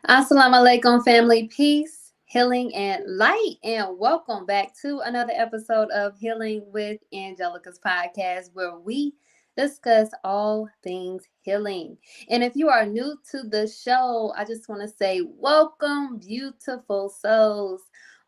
Assalamu alaikum, family, peace, healing, and light. And welcome back to another episode of Healing with Angelica's podcast, where we discuss all things healing. And if you are new to the show, I just want to say welcome, beautiful souls.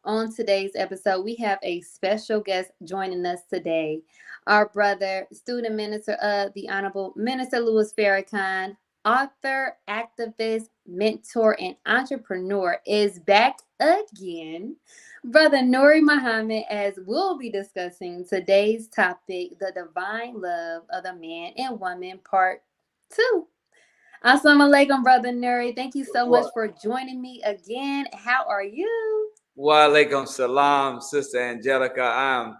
On today's episode, we have a special guest joining us today. Our brother, student minister of the Honorable Minister Louis Farrakhan, author, activist, mentor, and entrepreneur, is back again. Brother Nuri Muhammad, as we'll be discussing today's topic, the divine love of the man and woman, part 2. Assalamu alaikum, Brother Nuri. Thank you so much for joining me again. How are you? Wa alaikum salam, Sister Angelica. I'm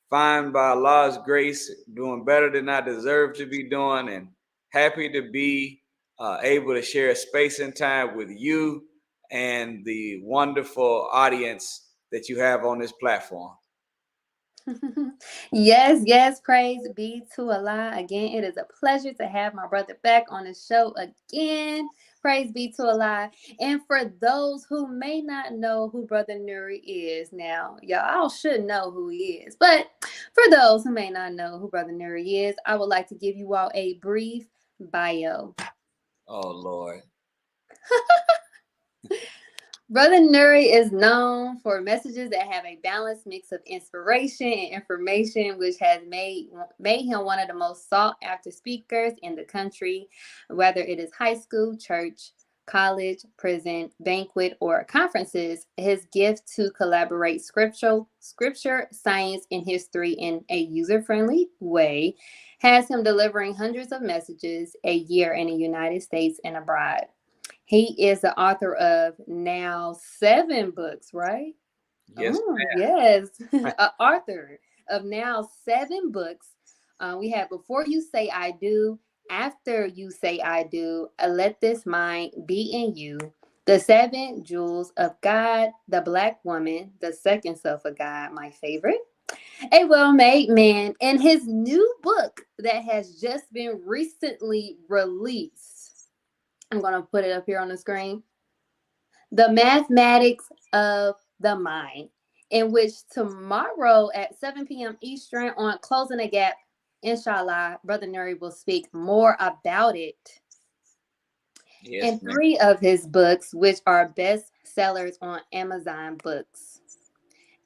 fine by Allah's grace, doing better than I deserve to be doing, and happy to be able to share space and time with you and the wonderful audience that you have on this platform. Yes, praise be to Allah. Again, it is a pleasure to have my brother back on the show again. Praise be to Allah. And for those who may not know who Brother Nuri is, now, y'all should know who he is. But for those who may not know who Brother Nuri is, I would like to give you all a brief bio. Oh, Lord. Brother Nuri is known for messages that have a balanced mix of inspiration and information, which has made him one of the most sought after speakers in the country, whether it is high school, church, college, prison, banquet, or conferences. His gift to collaborate scripture, science, and history in a user-friendly way has him delivering hundreds of messages a year in the United States and abroad. He is the author of now 7 books, right? Yes, yes. Author of now 7 books. We have Before You Say I Do, After You Say I Do, Let This Mind Be in You, The 7 Jewels of God, The Black Woman, The Second Self of God, my favorite, A Well-Made Man, and his new book that has just been recently released. I'm going to put it up here on the screen. The Mathematics of the Mind, in which tomorrow at 7 p.m. Eastern on Closing the Gap, inshallah, Brother Nuri will speak more about it. yes, and 3 of his books, which are best sellers on Amazon Books.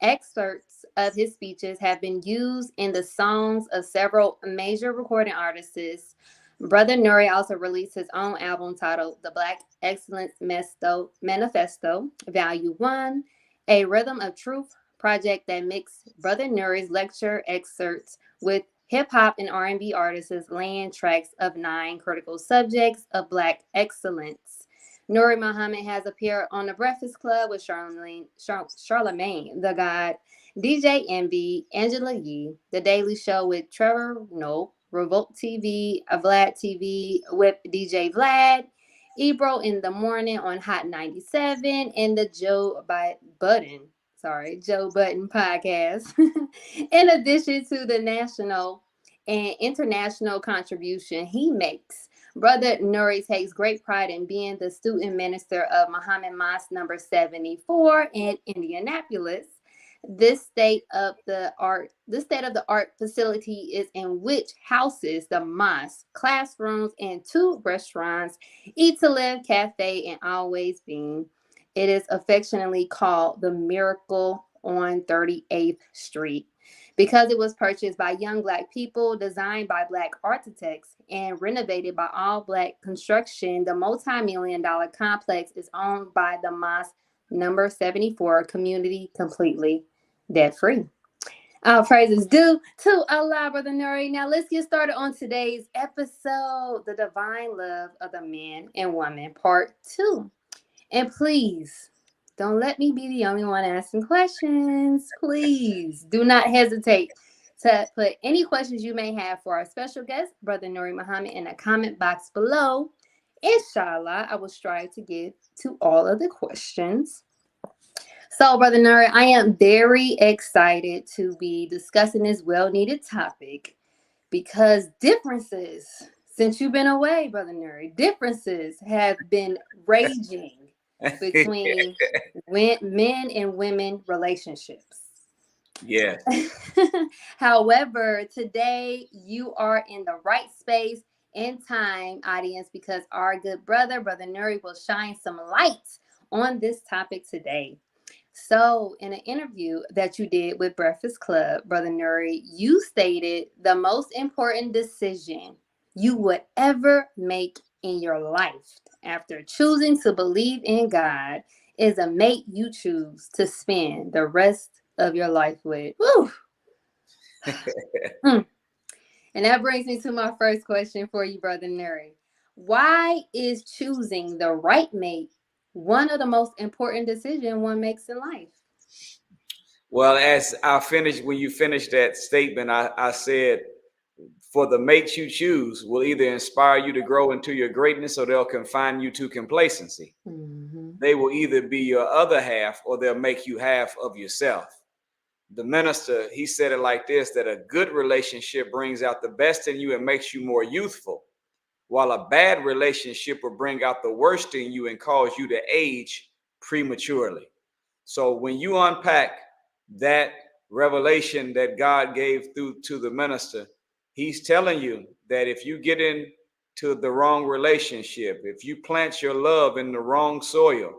Excerpts of his speeches have been used in the songs of several major recording artists. Brother Nuri also released his own album titled The Black Excellence Manifesto, Value 1, a Rhythm of Truth project that mixed Brother Nuri's lecture excerpts with hip-hop and R&B artists' land tracks of 9 critical subjects of Black excellence. Nuri Muhammad has appeared on The Breakfast Club with Charlamagne the God, DJ Envy, Angela Yee, The Daily Show with Trevor Noah, Revolt TV, Vlad TV with DJ Vlad, Ebro in the morning on Hot 97, and the Joe Budden Podcast. In addition to the national and international contribution he makes, Brother Nuri takes great pride in being the student minister of Muhammad Mosque number 74 in Indianapolis. This state of the art facility is in which houses the mosque, classrooms, and 2 restaurants, Eat to Live Cafe and Always Being. It is affectionately called the Miracle on 38th Street because it was purchased by young Black people, designed by Black architects, and renovated by all Black construction. The multi-million-dollar complex is owned by the mosque number 74 community, completely debt-free. Our praises due to Allah, Brother Nuri. Now let's get started on today's episode, The Divine Love of the Man and Woman, part 2. And please, don't let me be the only one asking questions. Please do not hesitate to put any questions you may have for our special guest, Brother Nuri Muhammad, in the comment box below. Inshallah, I will strive to get to all of the questions. So, Brother Nuri, I am very excited to be discussing this well-needed topic because differences, since you've been away, Brother Nuri, differences have been raging between men and women relationships. Yes. However, today you are in the right space and time, audience, because our good brother Nuri, will shine some light on this topic today. So, in an interview that you did with Breakfast Club, Brother Nuri, you stated the most important decision you would ever make in your life after choosing to believe in God is a mate you choose to spend the rest of your life with. Woo! Mm. And that brings me to my first question for you, Brother Nuri. Why is choosing the right mate one of the most important decisions one makes in life? Well, as I finished, when you finished that statement, I said, for the mates you choose will either inspire you to grow into your greatness or they'll confine you to complacency. Mm-hmm. They will either be your other half or they'll make you half of yourself. The minister, he said it like this, that a good relationship brings out the best in you and makes you more youthful, while a bad relationship will bring out the worst in you and cause you to age prematurely. So when you unpack that revelation that God gave through to the minister, he's telling you that if you get into the wrong relationship, if you plant your love in the wrong soil,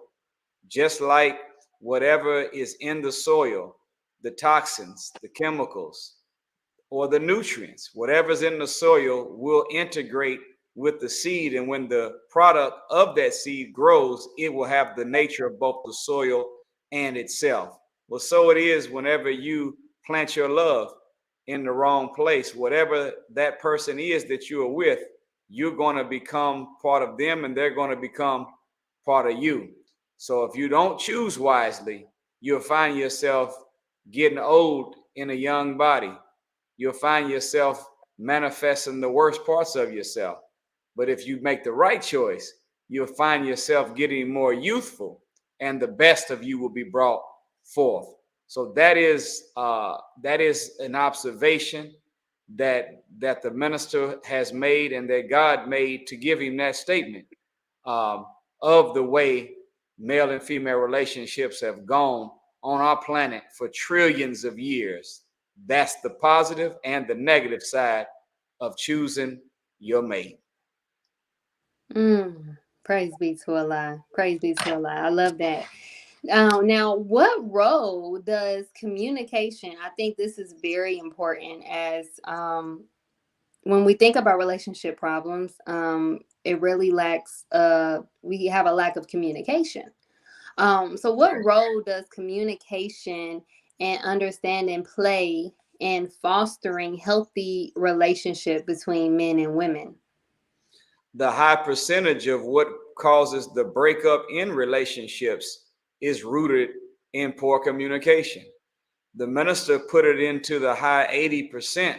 just like whatever is in the soil, the toxins, the chemicals, or the nutrients, whatever's in the soil will integrate with the seed. And when the product of that seed grows, it will have the nature of both the soil and itself. Well, so it is whenever you plant your love in the wrong place, whatever that person is that you are with, you're going to become part of them and they're going to become part of you. So if you don't choose wisely, you'll find yourself getting old in a young body. You'll find yourself manifesting the worst parts of yourself. But if you make the right choice, you'll find yourself getting more youthful and the best of you will be brought forth. So that is an observation that the minister has made and that God made to give him that statement of the way male and female relationships have gone on our planet for trillions of years. That's the positive and the negative side of choosing your mate. Praise be to Allah. Praise be to Allah. I love that. Now, what role does communication? I think this is very important as when we think about relationship problems, it really lacks, we have a lack of communication. So what role does communication and understanding play in fostering healthy relationship between men and women? The high percentage of what causes the breakup in relationships is rooted in poor communication. The minister put it into the high 80%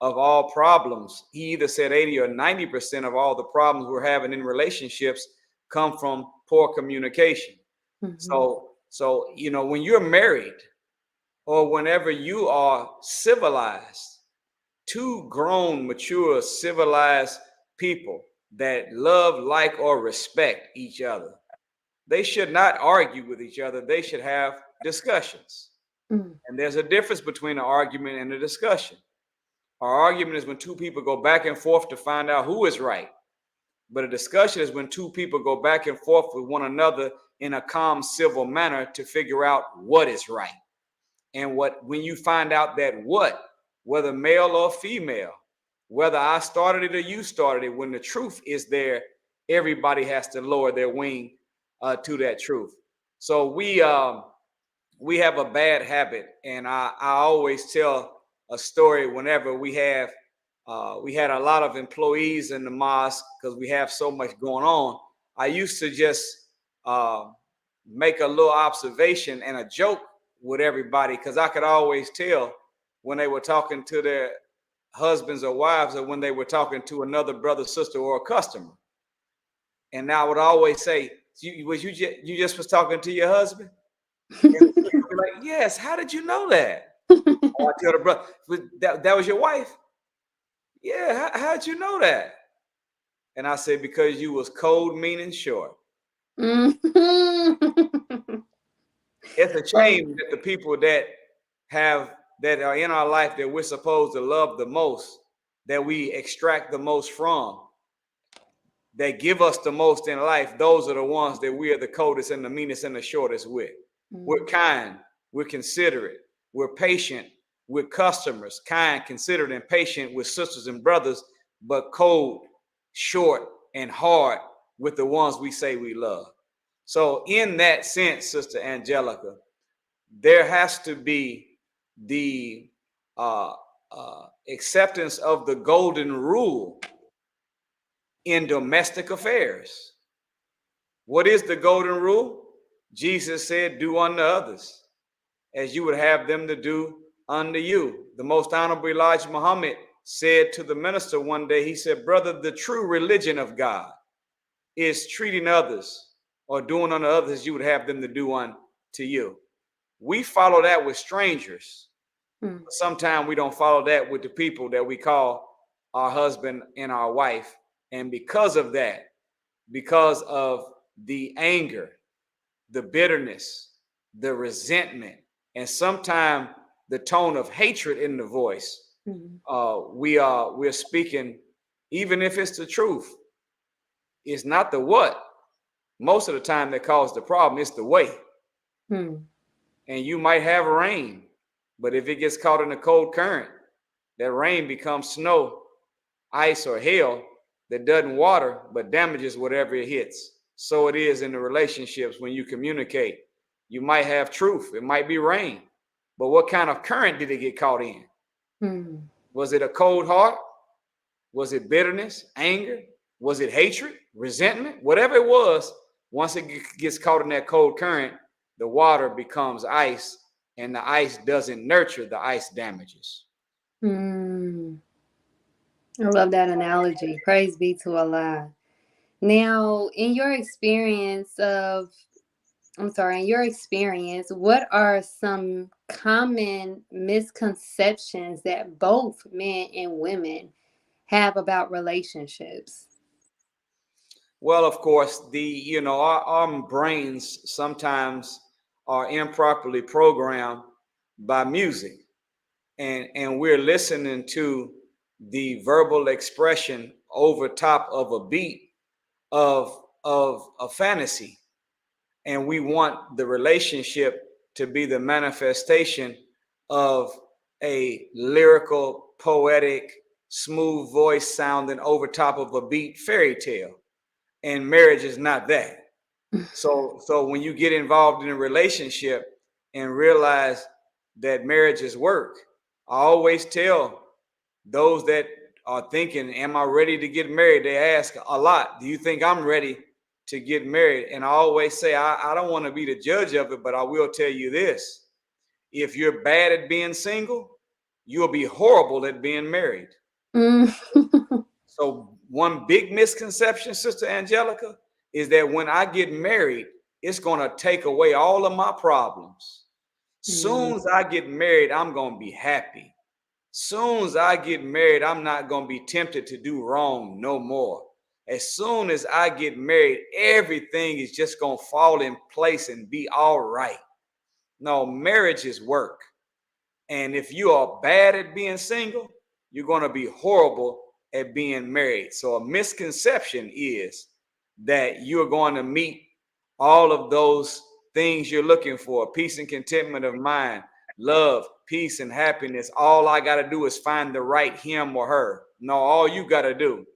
of all problems. He either said 80 or 90% of all the problems we're having in relationships come from poor communication. Mm-hmm. So when you're married or whenever you are civilized, two grown, mature, civilized people that love, like, or respect each other, they should not argue with each other. They should have discussions. Mm. And there's a difference between an argument and a discussion. Our argument is when two people go back and forth to find out who is right. But a discussion is when two people go back and forth with one another in a calm, civil manner to figure out what is right. And when you find out that whether male or female, whether I started it or you started it, when the truth is there, everybody has to lower their wing to that truth. So we have a bad habit, and I always tell a story whenever we had a lot of employees in the mosque because we have so much going on. I used to just make a little observation and a joke with everybody because I could always tell when they were talking to their husbands or wives or when they were talking to another brother, sister, or a customer. And I would always say, you just was talking to your husband? And they'd be like, yes, how did you know that? Oh, I tell the brother, that was your wife? Yeah, how'd you know that? And I said, because you was cold, mean, and short. Mhm. It's a Oh, shame that the people that are in our life that we're supposed to love the most, that we extract the most from, that give us the most in life, those are the ones that we are the coldest and the meanest and the shortest with. We're mm, kind, we're considerate, we're patient with customers, kind, considerate, and patient with sisters and brothers, but cold, short, and hard with the ones we say we love. So, in that sense, Sister Angelica, there has to be the uh, acceptance of the golden rule in domestic affairs. What is the golden rule? Jesus said, do unto others as you would have them to do unto you. The most honorable Elijah Muhammad said to the minister one day, he said, brother, the true religion of God is treating others or doing unto others as you would have them to do unto you. We follow that with strangers. mm, Sometimes we don't follow that with the people that we call our husband and our wife. And because of that, because of the anger, the bitterness, the resentment, and sometimes the tone of hatred in the voice, mm, we're speaking, even if it's the truth, it's not the what. Most of the time that causes the problem, it's the way. mm, And you might have rain, but if it gets caught in a cold current, that rain becomes snow, ice, or hail that doesn't water but damages whatever it hits. So it is in the relationships when you communicate. You might have truth, it might be rain, but what kind of current did it get caught in? mm, Was it a cold heart? Was it bitterness, anger? Was it hatred, resentment? Whatever it was, once it gets caught in that cold current, the water becomes ice, and the ice doesn't nurture, the ice damages. mm. I love that analogy. Praise be to Allah. Now, in your experience, what are some common misconceptions that both men and women have about relationships? Well, of course, our brains sometimes are improperly programmed by music, and we're listening to the verbal expression over top of a beat of a fantasy, and we want the relationship to be the manifestation of a lyrical, poetic, smooth voice sounding over top of a beat fairy tale, and marriage is not that. So when you get involved in a relationship and realize that marriage is work, I always tell those that are thinking, am I ready to get married? They ask a lot, do you think I'm ready to get married? And I always say, I don't want to be the judge of it, but I will tell you this. If you're bad at being single, you'll be horrible at being married. Mm. So one big misconception, Sister Angelica, is that when I get married, it's going to take away all of my problems. Mm. Soon as I get married, I'm going to be happy. Soon as I get married, I'm not going to be tempted to do wrong no more. As soon as I get married, everything is just going to fall in place and be all right. No, marriage is work. And if you are bad at being single, you're going to be horrible at being married. So a misconception is that you're going to meet all of those things you're looking for: peace and contentment of mind, love, peace, and happiness. All I got to do is find the right him or her. No, all you got to do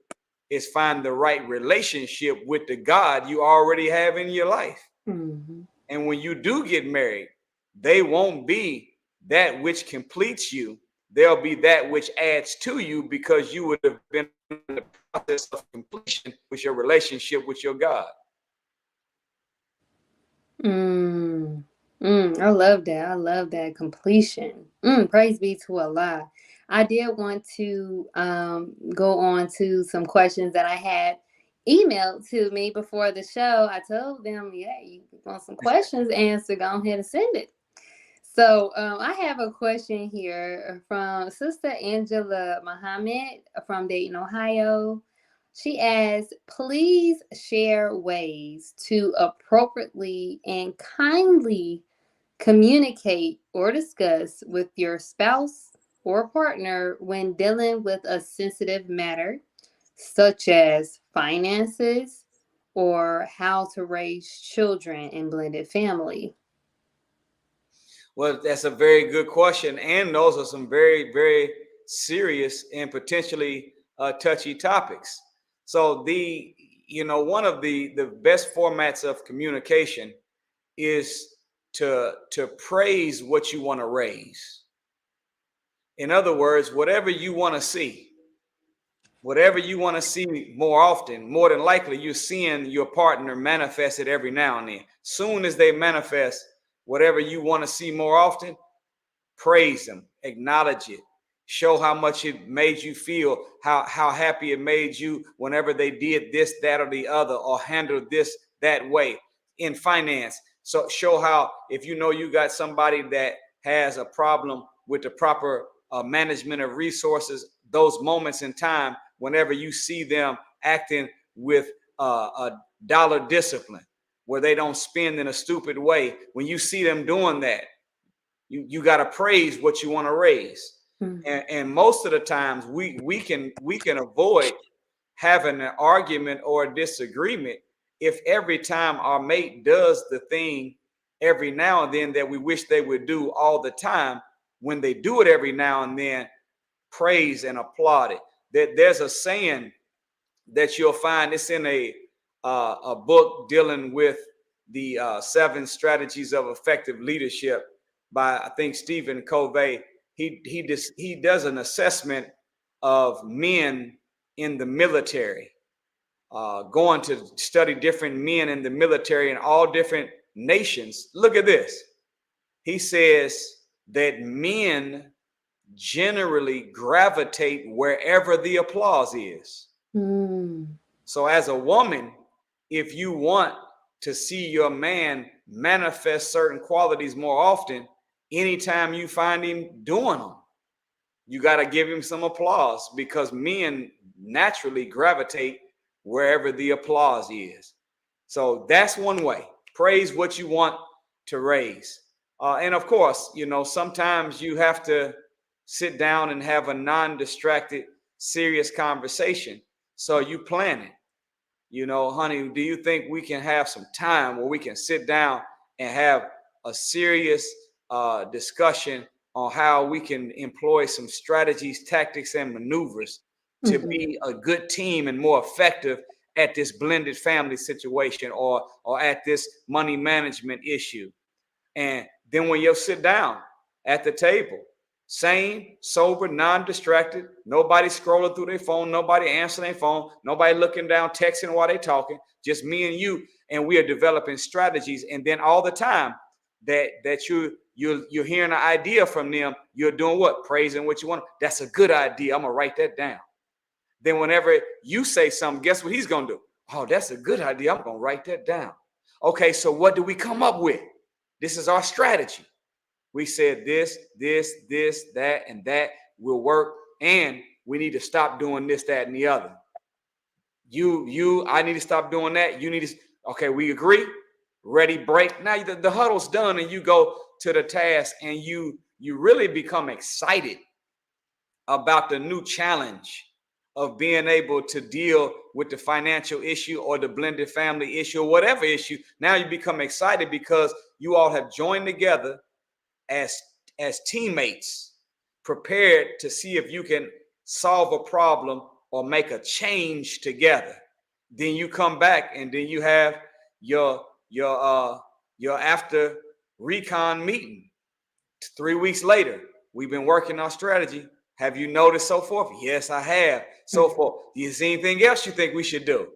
is find the right relationship with the God you already have in your life. Mhm. And when you do get married, they won't be that which completes you. They'll be that which adds to you, because you would have been in the process of completion with your relationship with your God. Mm. I love that. I love that completion. Praise be to Allah. I did want to go on to some questions that I had emailed to me before the show. I told them, yeah, you want some questions answered, go ahead and send it. So I have a question here from Sister Angela Muhammad from Dayton, Ohio. She asks, please share ways to appropriately and kindly communicate or discuss with your spouse or partner when dealing with a sensitive matter, such as finances or how to raise children in blended family. Well, that's a very good question. And those are some very, very serious and potentially touchy topics. So one of the best formats of communication is to praise what you want to raise. In other words, whatever you want to see more often, more than likely you're seeing your partner manifest it every now and then. Soon as they manifest whatever you want to see more often, praise them, acknowledge it, show how much it made you feel, how happy it made you whenever they did this, that, or the other, or handled this that way in finance. So show how, if you know you got somebody that has a problem with the proper management of resources, those moments in time, whenever you see them acting with a dollar discipline, where they don't spend in a stupid way, when you see them doing that, you got to praise what you want to raise. And most of the times we can avoid having an argument or a disagreement if every time our mate does the thing every now and then that we wish they would do all the time, when they do it every now and then, praise and applaud it. There's a saying that you'll find, it's in a book dealing with the 7 strategies of effective leadership by, I think, Stephen Covey. He does an assessment of men in the military, going to study different men in the military in all different nations. Look at this. He says that men generally gravitate wherever the applause is. So as a woman, if you want to see your man manifest certain qualities more often, anytime you find him doing them, you got to give him some applause, because men naturally gravitate wherever the applause is. So that's one way. Praise what you want to raise. And of course, sometimes you have to sit down and have a non-distracted, serious conversation. So you plan it. Honey, do you think we can have some time where we can sit down and have a serious discussion on how we can employ some strategies, tactics, and maneuvers to be a good team and more effective at this blended family situation or at this money management issue? And then when you sit down at the table, sane, sober, non-distracted, nobody scrolling through their phone, nobody answering their phone, nobody looking down, texting while they talking, just me and you, and we are developing strategies. And then all the time that you're hearing an idea from them, you're doing what? Praising what you want. That's a good idea. I'm gonna write that down. Then whenever you say something, guess what he's gonna do? Oh, that's a good idea. I'm gonna write that down. Okay, so what do we come up with? This is our strategy. We said this, that, and that will work. And we need to stop doing this, that, and the other. I need to stop doing that. You need to, okay, we agree. Ready, break. Now the huddle's done and you go to the task, and you really become excited about the new challenge of being able to deal with the financial issue or the blended family issue or whatever issue. Now you become excited because you all have joined together as teammates, prepared to see if you can solve a problem or make a change together. Then you come back and then you have your after recon meeting. 3 weeks later, we've been working on strategy. Have you noticed so forth? Yes, I have. So forth. Do you see anything else you think we should do?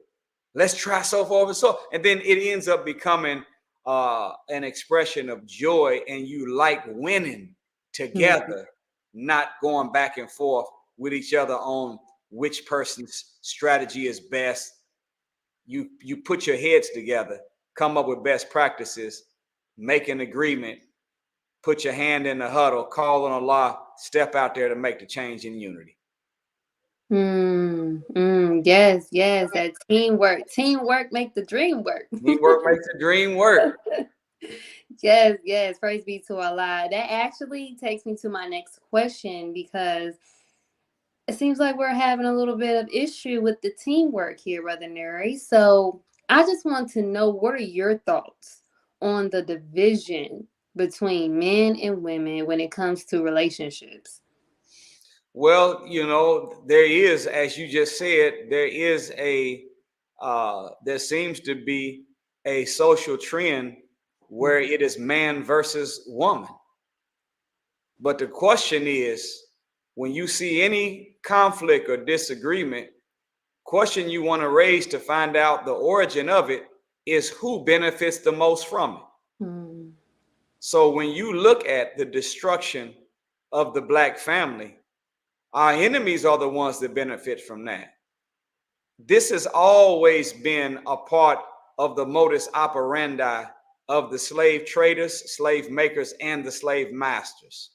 Let's try so forth and so. And then it ends up becoming an expression of joy, and you like winning together, not going back and forth with each other on which person's strategy is best. You put your heads together, come up with best practices, make an agreement, put your hand in the huddle, call on Allah, step out there to make the change in unity. Yes, yes, that teamwork. Teamwork make the dream work. Teamwork makes the dream work. Yes, yes. Praise be to Allah. That actually takes me to my next question because it seems like we're having a little bit of issue with the teamwork here, Brother Nuri. So I just want to know, what are your thoughts on the division between men and women when it comes to relationships? Well, there is, as you just said, there seems to be a social trend where it is man versus woman. But the question is, when you see any conflict or disagreement, question you want to raise to find out the origin of it is who benefits the most from it. Mm. So when you look at the destruction of the Black family, our enemies are the ones that benefit from that. This has always been a part of the modus operandi of the slave traders, slave makers, and the slave masters.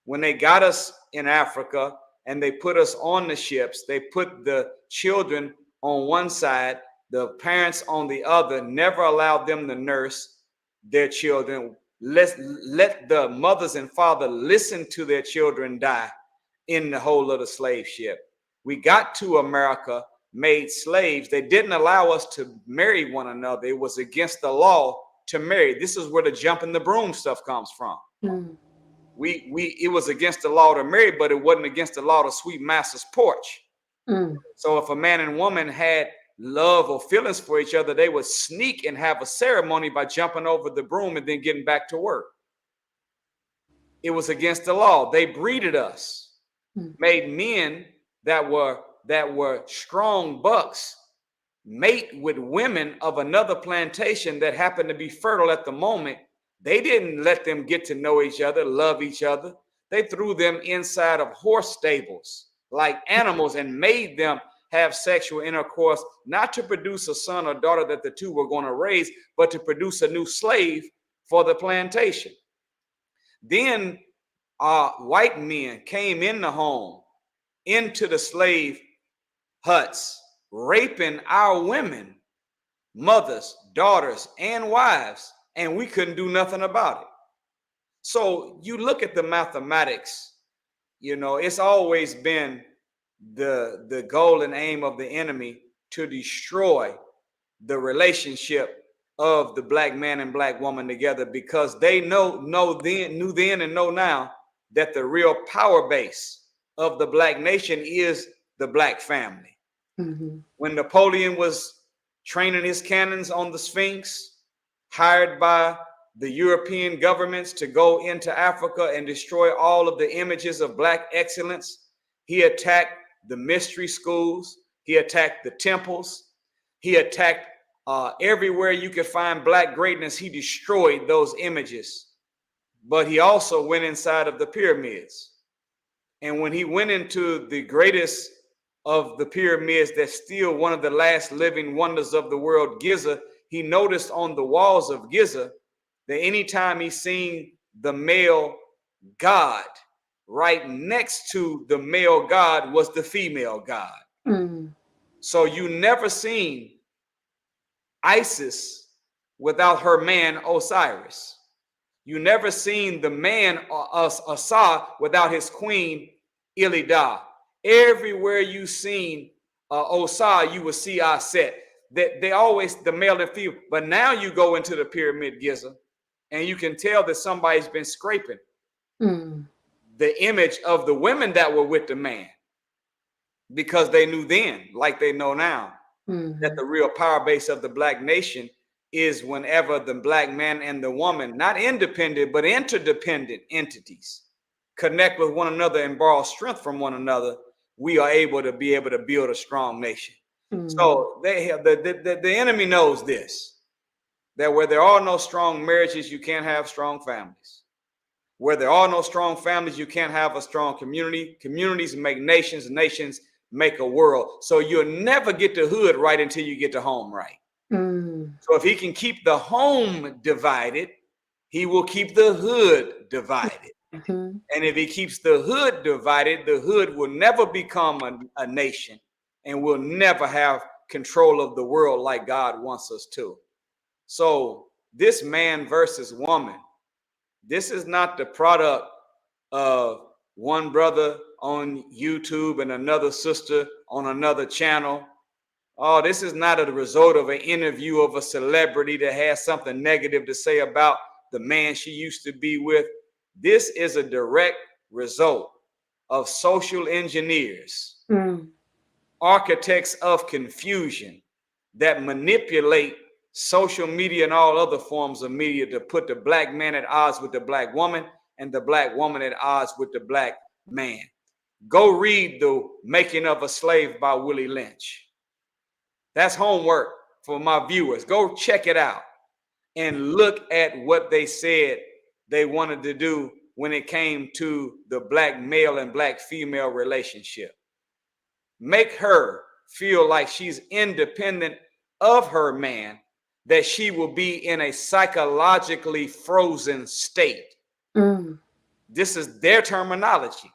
When they got us in Africa and they put us on the ships, they put the children on one side, the parents on the other, never allowed them to nurse their children. Let the mothers and father listen to their children die in the whole of the slave ship. We got to America, made slaves. They didn't allow us to marry one another. It was against the law to marry. This is where the jump in the broom stuff comes from. Mm. It was against the law to marry, but it wasn't against the law to sweep master's porch. Mm. So if a man and woman had love or feelings for each other, they would sneak and have a ceremony by jumping over the broom and then getting back to work. It was against the law. They breeded us, made men that were strong bucks mate with women of another plantation that happened to be fertile at the moment. They didn't let them get to know each other, love each other. They threw them inside of horse stables like animals and made them have sexual intercourse, not to produce a son or daughter that the two were going to raise, but to produce a new slave for the plantation. Then white men came in the home, into the slave huts, raping our women, mothers, daughters, and wives, and we couldn't do nothing about it. So you look at the mathematics, it's always been the goal and aim of the enemy to destroy the relationship of the Black man and Black woman together, because they knew then and know now that the real power base of the Black nation is the Black family. Mm-hmm. When Napoleon was training his cannons on the Sphinx, hired by the European governments to go into Africa and destroy all of the images of Black excellence, he attacked the mystery schools, he attacked the temples, he attacked everywhere you could find Black greatness. He destroyed those images. But he also went inside of the pyramids. And when he went into the greatest of the pyramids, that's still one of the last living wonders of the world, Giza, he noticed on the walls of Giza that anytime he seen the male god, right next to the male god was the female god. Mm. So you never seen Isis without her man Osiris. You never seen the man Asa without his queen Ilida. Everywhere you seen Osa, you will see Aset. They always the male and female. But now you go into the pyramid Giza, and you can tell that somebody's been scraping the image of the women that were with the man, because they knew then, like they know now, that the real power base of the Black nation is whenever the Black man and the woman, not independent, but interdependent entities, connect with one another and borrow strength from one another, we are able to build a strong nation. So they have the enemy knows this, that where there are no strong marriages, you can't have strong families. Where there are no strong families, you can't have a strong community. Communities make nations, nations make a world. So you'll never get the hood right until you get the home right. So if he can keep the home divided, he will keep the hood divided. Mhm. And if he keeps the hood divided, the hood will never become a nation and will never have control of the world like God wants us to. So this man versus woman, this is not the product of one brother on YouTube and another sister on another channel. Oh, this is not a result of an interview of a celebrity that has something negative to say about the man she used to be with. This is a direct result of social engineers, architects of confusion that manipulate social media and all other forms of media to put the black man at odds with the black woman and the black woman at odds with the black man. Go read The Making of a Slave by Willie Lynch. That's homework for my viewers. Go check it out and look at what they said they wanted to do when it came to the black male and black female relationship. Make her feel like she's independent of her man, that she will be in a psychologically frozen state. This is their terminology.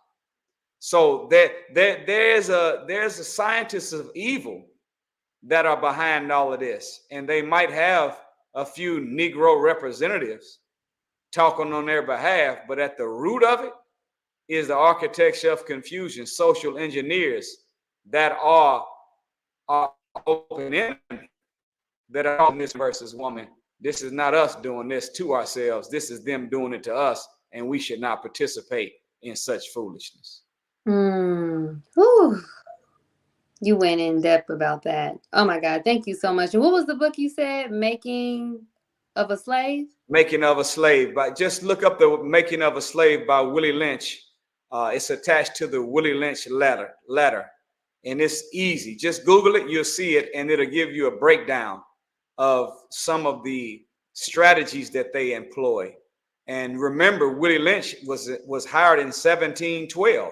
So there's a scientists of evil that are behind all of this, and they might have a few Negro representatives talking on their behalf, but at the root of it is the architecture of confusion, social engineers that are open enemy, that are on this versus woman. This is not us doing this to ourselves. This is them doing it to us, and we should not participate in such foolishness. Whew. You went in depth about that. Oh my God. Thank you so much. And what was the book you said? Making of a Slave? Making of a Slave. Just look up The Making of a Slave by Willie Lynch. It's attached to the Willie Lynch letter. And it's easy. Just Google it, you'll see it, and it'll give you a breakdown of some of the strategies that they employ. And remember, Willie Lynch was hired in 1712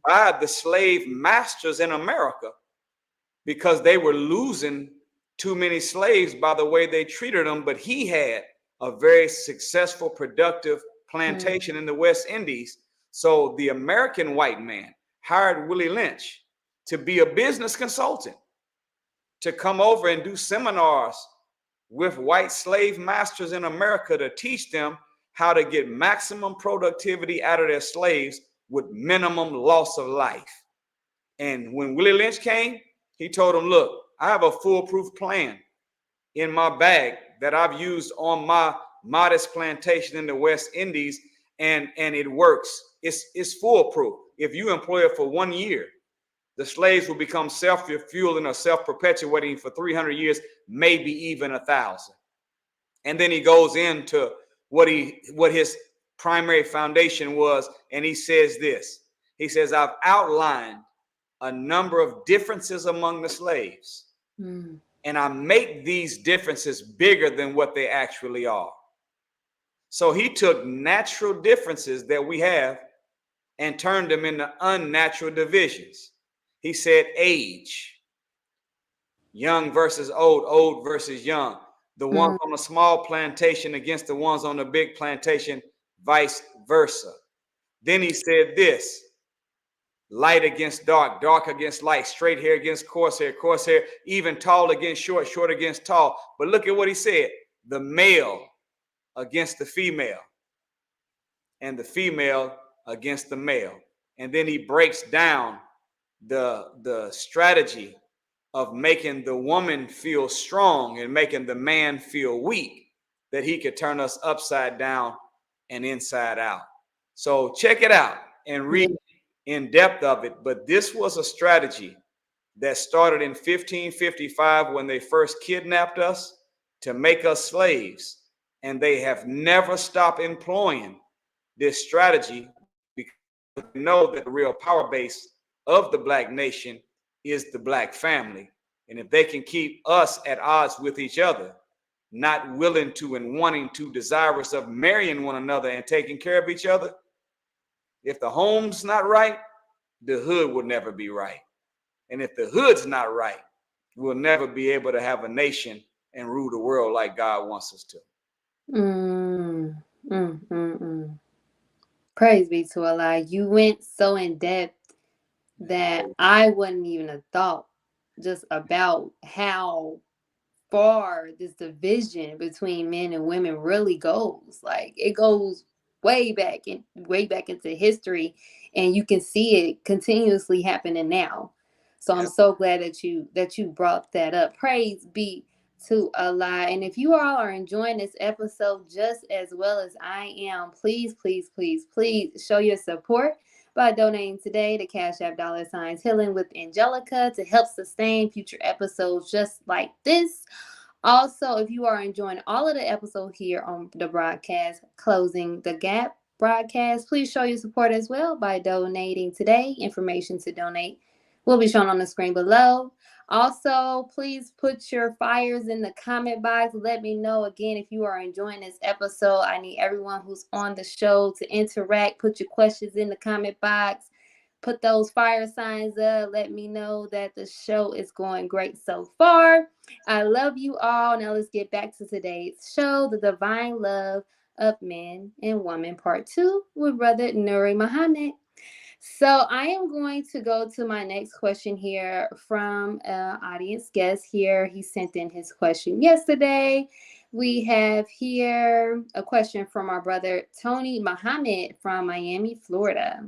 by the slave masters in America because they were losing too many slaves by the way they treated them. But he had a very successful, productive plantation in the West Indies. So the American white man hired Willie Lynch to be a business consultant, to come over and do seminars with white slave masters in America to teach them how to get maximum productivity out of their slaves with minimum loss of life. And when Willie Lynch came, he told them, look, I have a foolproof plan in my bag that I've used on my modest plantation in the West Indies, and it works. It's foolproof. If you employ it for 1 year, the slaves will become self-fueling or self-perpetuating for 300 years, maybe even 1,000. And then he goes into what his primary foundation was, and he says this. He says, I've outlined a number of differences among the slaves, and I make these differences bigger than what they actually are. So he took natural differences that we have and turned them into unnatural divisions. He said age, young versus old, old versus young, the ones on a small plantation against the ones on a big plantation, vice versa. Then he said this, light against dark, dark against light, straight hair against coarse hair, even tall against short, short against tall. But look at what he said, the male against the female and the female against the male. And then he breaks down the strategy of making the woman feel strong and making the man feel weak, that he could turn us upside down and inside out. So check it out and read in depth of it. But this was a strategy that started in 1555 when they first kidnapped us to make us slaves. And they have never stopped employing this strategy because they know that the real power base of the black nation is the black family. And if they can keep us at odds with each other, not willing to and wanting to, desirous of marrying one another and taking care of each other, if the home's not right, the hood will never be right. And if the hood's not right, we'll never be able to have a nation and rule the world like God wants us to. Praise be to Allah. You went so in depth that I wouldn't even have thought just about how far this division between men and women really goes. Like it goes way back into history, and you can see it continuously happening now. So I'm Yep. so glad that you brought that up. Praise be to Allah. And if you all are enjoying this episode just as well as I am, please, please, please, please show your support by donating today to Cash App $ Healing with Angelica to help sustain future episodes just like this. Also, if you are enjoying all of the episodes here on the broadcast, Closing the Gap broadcast, please show your support as well by donating today. Information to donate will be shown on the screen below. Also, please put your fires in the comment box. Let me know again if you are enjoying this episode. I need everyone who's on the show to interact. Put your questions in the comment box. Put those fire signs up. Let me know that the show is going great so far. I love you all. Now let's get back to today's show, The Divine Love of Man and Woman, Part 2 with Brother Nuri Muhammad. So I am going to go to my next question here from an audience guest here. He sent in his question yesterday. We have here a question from our brother Tony Muhammad from Miami, Florida.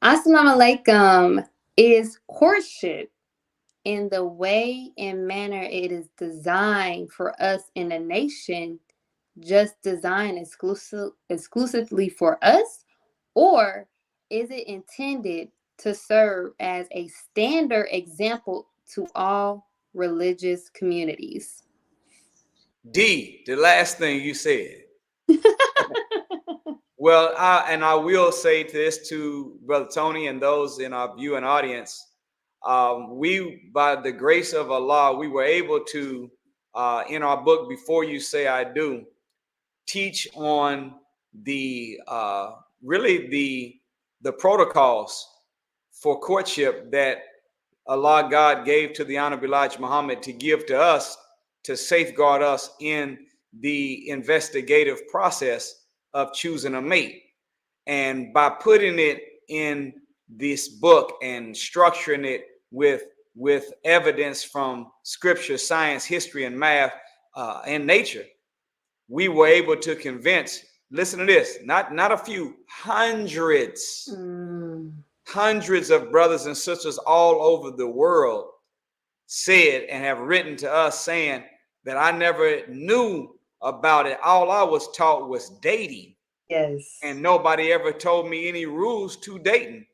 Assalamu alaikum. Is courtship in the way and manner it is designed for us in the nation just designed exclusively for us, or is it intended to serve as a standard example to all religious communities? D, the last thing you said. Well, I will say this to Brother Tony and those in our viewing audience. We, by the grace of Allah, we were able to, in our book, Before You Say I Do, teach on the really the protocols for courtship that Allah God gave to the Honorable Elijah Muhammad to give to us to safeguard us in the investigative process of choosing a mate. And by putting it in this book and structuring it with evidence from scripture, science, history, and math, and nature, we were able to convince, listen to this, not a few, hundreds of brothers and sisters all over the world said and have written to us saying that I never knew about it. All I was taught was dating. Yes. And nobody ever told me any rules to dating.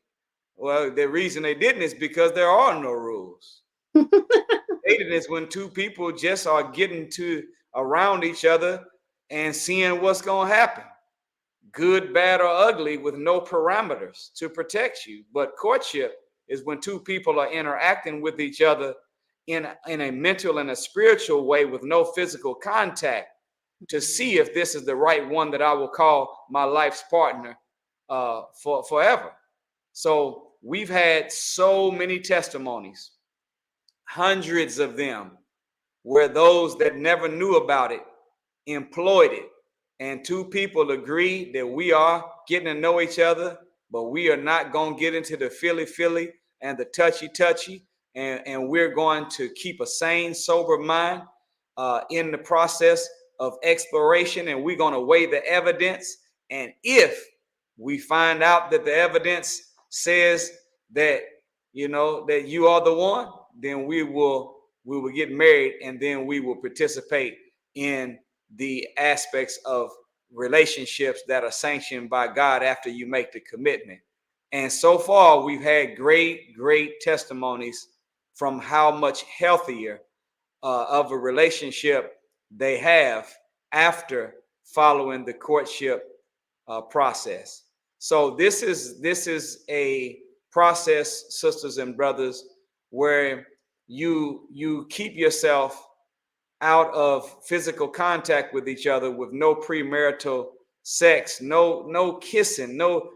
Well, the reason they didn't is because there are no rules. Dating is when two people just are getting to around each other and seeing what's going to happen. Good, bad, or ugly, with no parameters to protect you. But courtship is when two people are interacting with each other in a mental and a spiritual way with no physical contact to see if this is the right one that I will call my life's partner for forever. So we've had so many testimonies, hundreds of them, where those that never knew about it employed it. And two people agree that we are getting to know each other, but we are not going to get into the feely and the touchy, and we're going to keep a sane, sober mind in the process of exploration, and we're going to weigh the evidence. And if we find out that the evidence says that, you know, that you are the one, then we will get married, and then we will participate in the aspects of relationships that are sanctioned by God after you make the commitment. And so far, we've had great testimonies from how much healthier of a relationship they have after following the courtship process. So this is a process, sisters and brothers, where you keep yourself out of physical contact with each other, with no premarital sex, no kissing, no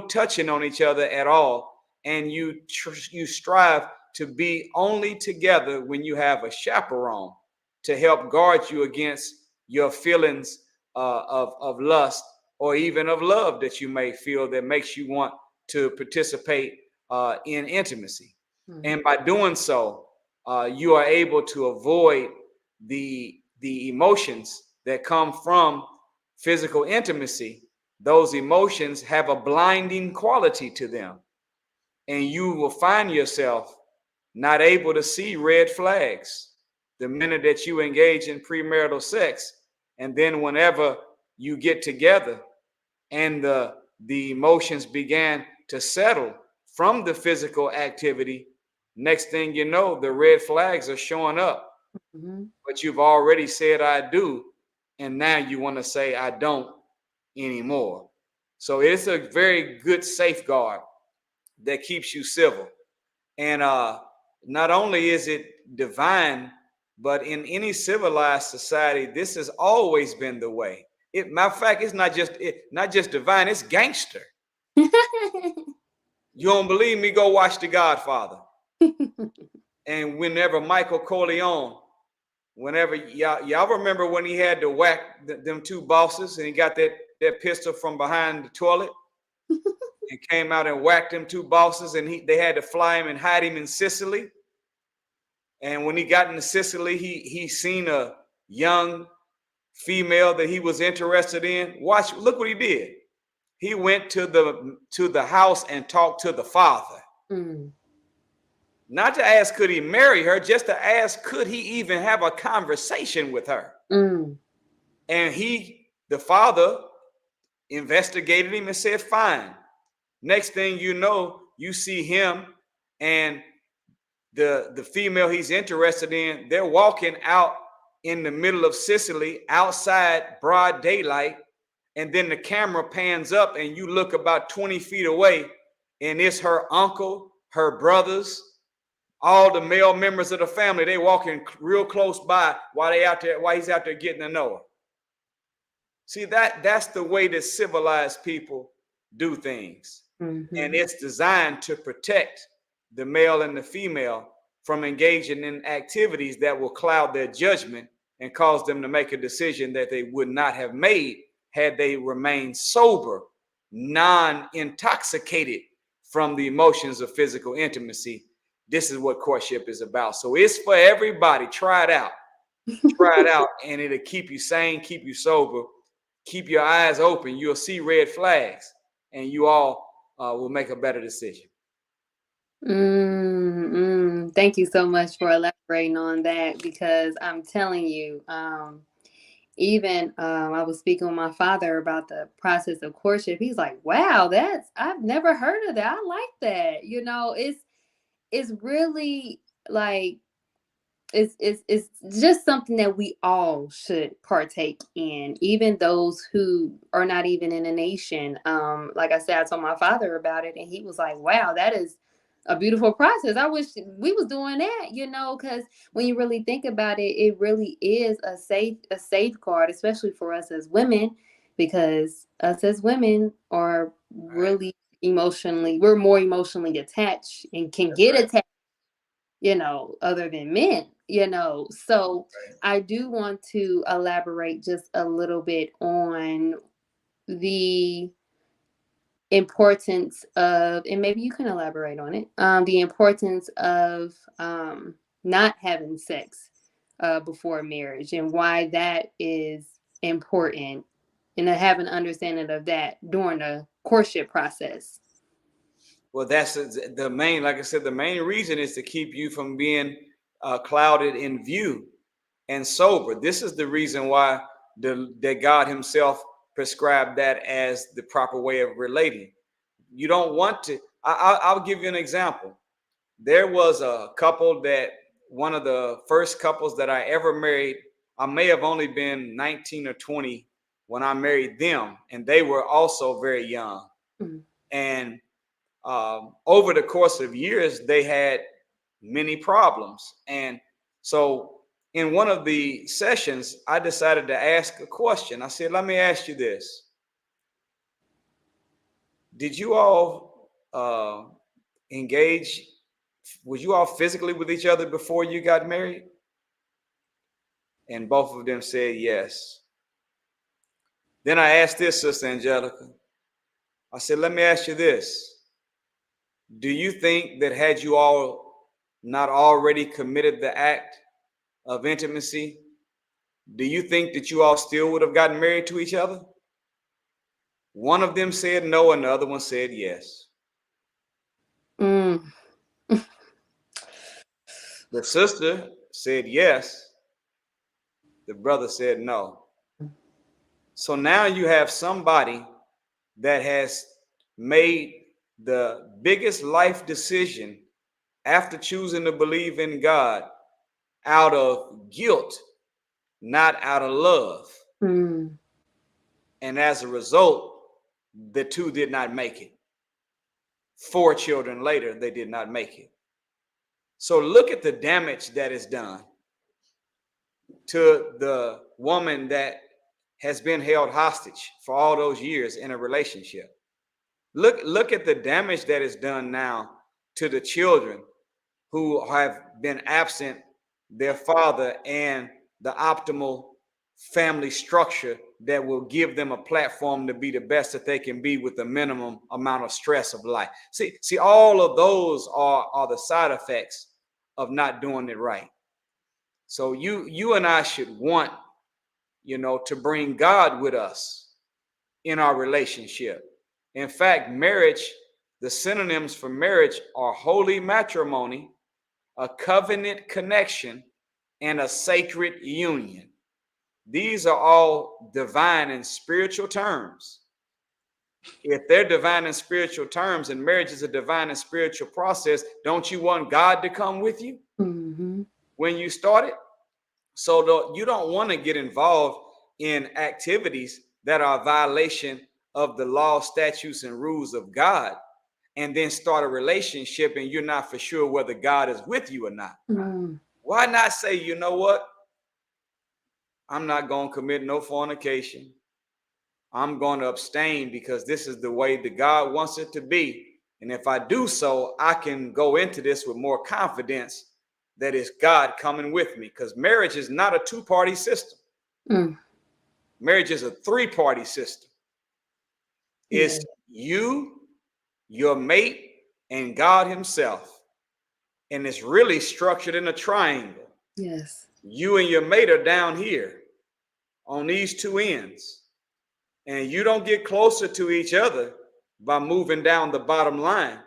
touching on each other at all, and you strive to be only together when you have a chaperone to help guard you against your feelings of lust or even of love that you may feel that makes you want to participate in intimacy. And by doing so, you are able to avoid the emotions that come from physical intimacy. Those emotions have a blinding quality to them, and you will find yourself not able to see red flags the minute that you engage in premarital sex. And then whenever you get together and the emotions began to settle from the physical activity, next thing you know, the red flags are showing up. But you've already said I do, and now you want to say I don't anymore. So it's a very good safeguard that keeps you civil. And not only is it divine, but in any civilized society, this has always been the way. Matter of fact, it's not just divine, it's gangster. You don't believe me? Go watch The Godfather. And whenever Michael Corleone, whenever y'all remember when he had to whack them two bosses, and he got that pistol from behind the toilet and came out and whacked them two bosses, and they had to fly him and hide him in Sicily. And when he got into Sicily, he seen a young female that he was interested in. Look what he did. He went to the house and talked to the father. Not to ask could he marry her, just to ask could he even have a conversation with her. And the father investigated him and said fine. Next thing you know, you see him and the female he's interested in, they're walking out in the middle of Sicily, outside broad daylight, and then the camera pans up and you look about 20 feet away, and it's her uncle, her brothers, all the male members of the family. They walking real close by while he's out there getting to know her. See, that's the way that civilized people do things. And it's designed to protect the male and the female from engaging in activities that will cloud their judgment and cause them to make a decision that they would not have made had they remained sober, non-intoxicated from the emotions of physical intimacy. This is what courtship is about. So it's for everybody. Try it out. Try it out, and it'll keep you sane, keep you sober, keep your eyes open. You'll see red flags, and you all will make a better decision. Thank you so much for elaborating on that, because I'm telling you, even I was speaking with my father about the process of courtship. He's like, wow, I've never heard of that. I like that. It's really like, it's just something that we all should partake in, even those who are not even in a nation. Like I said, I told my father about it, and he was like, wow, that is a beautiful process. I wish we was doing that, because when you really think about it, it really is a safeguard, especially for us as women, because us as women are really we're more emotionally attached and can get attached, other than men, So I do want to elaborate just a little bit on the importance of, and maybe you can elaborate on it, the importance of not having sex before marriage, and why that is important, and to have an understanding of that during the courtship process. Well, that's the main, like I said, the main reason is to keep you from being clouded in view and sober. This is the reason why that God himself prescribed that as the proper way of relating. You don't want to. I'll give you an example. There was a couple one of the first couples that I ever married. I may have only been 19 or 20 when I married them, and they were also very young. And over the course of years, they had many problems. And so in one of the sessions, I decided to ask a question. I said, let me ask you this. Did you all engage? Was you all physically with each other before you got married? And both of them said yes. Then I asked this, Sister Angelica. I said, let me ask you this. Do you think that had you all not already committed the act of intimacy, do you think that you all still would have gotten married to each other? One of them said no, and the other one said yes. Mm. The sister said yes. The brother said no. So now you have somebody that has made the biggest life decision after choosing to believe in God out of guilt, not out of love. Mm. And as a result, the two did not make it. 4 children later, they did not make it. So look at the damage that is done to the woman that has been held hostage for all those years in a relationship. Look at the damage that is done now to the children who have been absent their father and the optimal family structure that will give them a platform to be the best that they can be with the minimum amount of stress of life. See, all of those are the side effects of not doing it right. So you and I should want, to bring God with us in our relationship. In fact, marriage, the synonyms for marriage are holy matrimony, a covenant connection, and a sacred union. These are all divine and spiritual terms. If they're divine and spiritual terms, and marriage is a divine and spiritual process, don't you want God to come with you when you start it? So you don't want to get involved in activities that are a violation of the law, statutes, and rules of God, and then start a relationship and you're not for sure whether God is with you or not. Why not say, you know what? I'm not going to commit no fornication. I'm going to abstain because this is the way that God wants it to be. And if I do so, I can go into this with more confidence that it's God coming with me, because marriage is not a 2-party system. Marriage is a 3-party system. It's you, your mate, and God himself. And it's really structured in a triangle. Yes. You and your mate are down here on these 2 ends. And you don't get closer to each other by moving down the bottom line.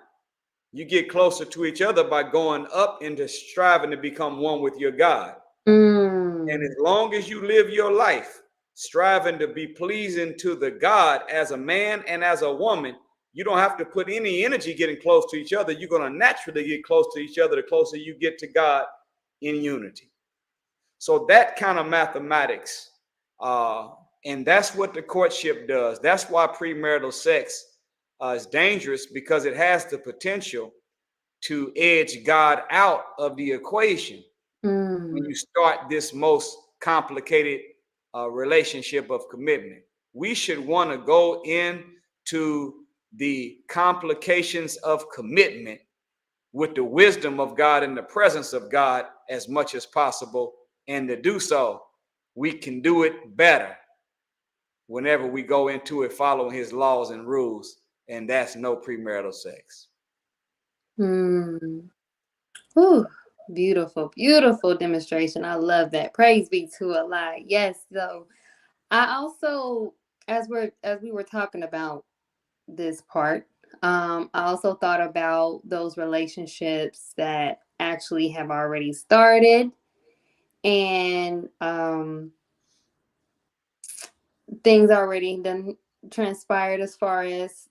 You get closer to each other by going up into striving to become one with your God. And as long as you live your life striving to be pleasing to the God as a man and as a woman, you don't have to put any energy getting close to each other. You're going to naturally get close to each other the closer you get to God in unity. So that kind of mathematics, and that's what the courtship does. That's why premarital sex is dangerous, because it has the potential to edge God out of the equation when you start this most complicated relationship of commitment. We should want to go into the complications of commitment with the wisdom of God and the presence of God as much as possible. And to do so, we can do it better whenever we go into it following his laws and rules. And that's no premarital sex. Ooh, beautiful, beautiful demonstration. I love that. Praise be to Allah. Yes. So I also, as we were talking about this part, I also thought about those relationships that actually have already started, and things already done transpired as far as,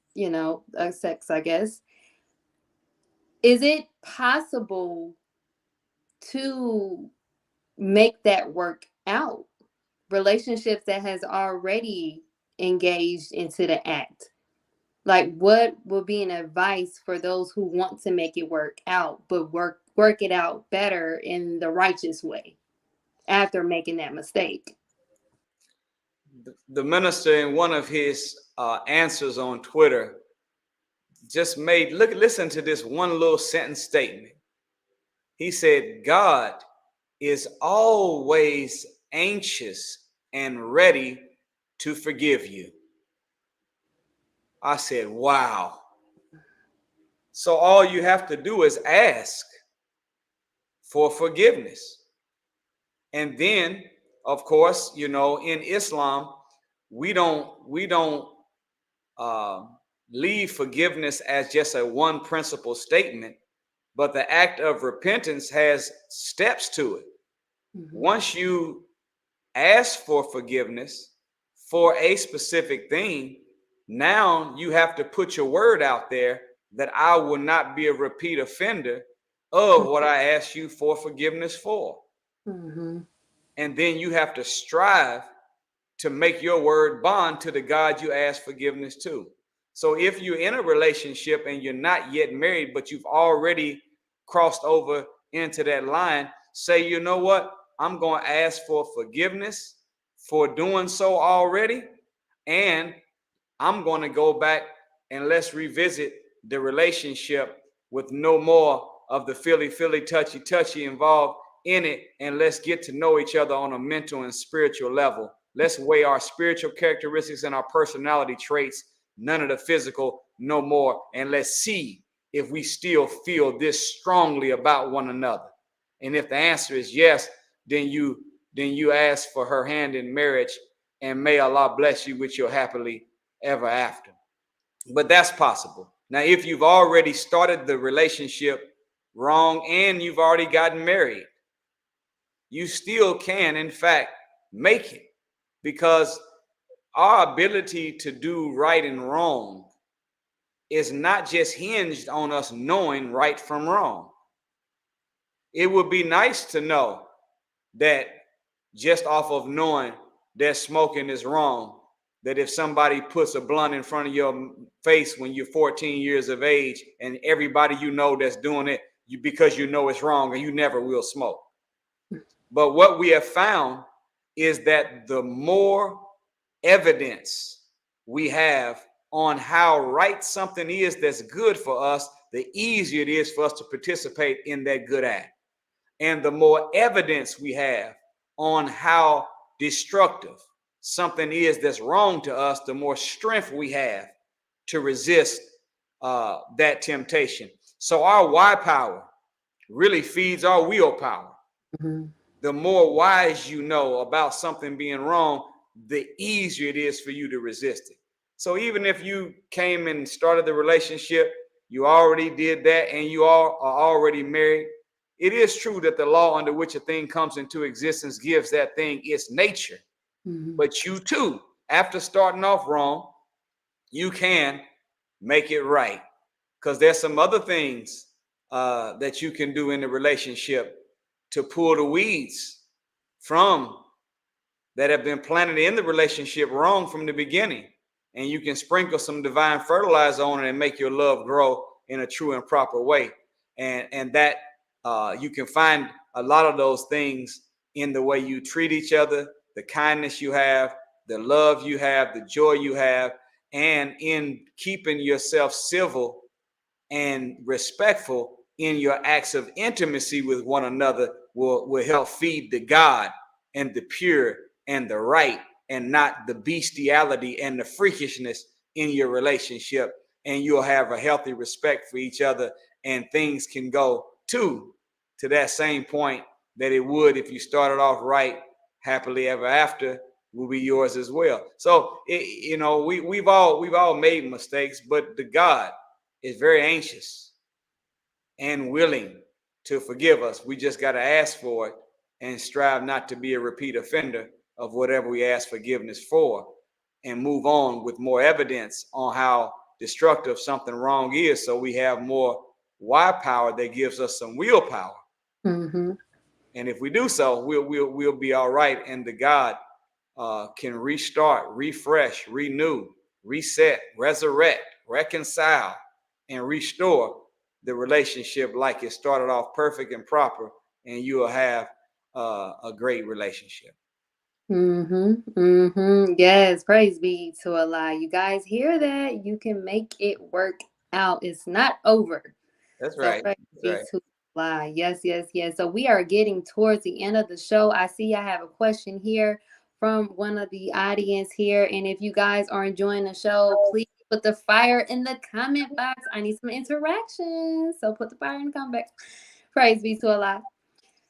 sex, I guess. Is it possible to make that work out? Relationships that has already engaged into the act. Like, what would be an advice for those who want to make it work out, but work it out better in the righteous way after making that mistake? The minister, in one of his answers on Twitter, just listen to this one little sentence statement. He said, God is always anxious and ready to forgive you. I said, wow. So all you have to do is ask for forgiveness. And then, of course, you know, in Islam, we don't uh, leave forgiveness as just a one principle statement, but the act of repentance has steps to it. Once you ask for forgiveness for a specific thing, now you have to put your word out there that I will not be a repeat offender of what I asked you for forgiveness for. And then you have to strive to make your word bond to the God you ask forgiveness to. So if you're in a relationship and you're not yet married, but you've already crossed over into that line, say, you know what? I'm going to ask for forgiveness for doing so already. And I'm going to go back and let's revisit the relationship with no more of the feely, touchy involved in it. And let's get to know each other on a mental and spiritual level. Let's weigh our spiritual characteristics and our personality traits, none of the physical, no more. And let's see if we still feel this strongly about one another. And if the answer is yes, then you ask for her hand in marriage, and may Allah bless you with your happily ever after. But that's possible. Now, if you've already started the relationship wrong and you've already gotten married, you still can, in fact, make it, because our ability to do right and wrong is not just hinged on us knowing right from wrong. It would be nice to know that just off of knowing that smoking is wrong, that if somebody puts a blunt in front of your face when you're 14 years of age and everybody you know that's doing it, because you know it's wrong and you never will smoke. But what we have found is that the more evidence we have on how right something is that's good for us, the easier it is for us to participate in that good act. And the more evidence we have on how destructive something is that's wrong to us, the more strength we have to resist that temptation. So our why power really feeds our willpower. The more wise you know about something being wrong, the easier it is for you to resist it. So even if you came and started the relationship, you already did that, and you all are already married, it is true that the law under which a thing comes into existence gives that thing its nature. But you too, after starting off wrong, you can make it right, because there's some other things that you can do in the relationship to pull the weeds from that have been planted in the relationship wrong from the beginning. And you can sprinkle some divine fertilizer on it and make your love grow in a true and proper way. And that you can find a lot of those things in the way you treat each other, the kindness you have, the love you have, the joy you have, and in keeping yourself civil and respectful in your acts of intimacy with one another will help feed the God and the pure and the right, and not the bestiality and the freakishness in your relationship. And you'll have a healthy respect for each other, and things can go to that same point that it would if you started off right. Happily ever after will be yours as well. So we've all made mistakes, but the God is very anxious and willing to forgive us. We just got to ask for it and strive not to be a repeat offender of whatever we ask forgiveness for, and move on with more evidence on how destructive something wrong is, so we have more why power that gives us some willpower. And if we do so, we'll be all right, and the God can restart, refresh, renew, reset, resurrect, reconcile, and restore the relationship like it started off perfect and proper, and you will have a great relationship. Yes, praise be to Allah. You guys hear that? You can make it work out. It's not over. That's So right. praise That's be right. to Allah. Yes. So we are getting towards the end of the show. I see I have a question here from one of the audience here. And if you guys are enjoying the show, please put the fire in the comment box. I need some interaction. So put the fire in the comment box. Praise be to Allah.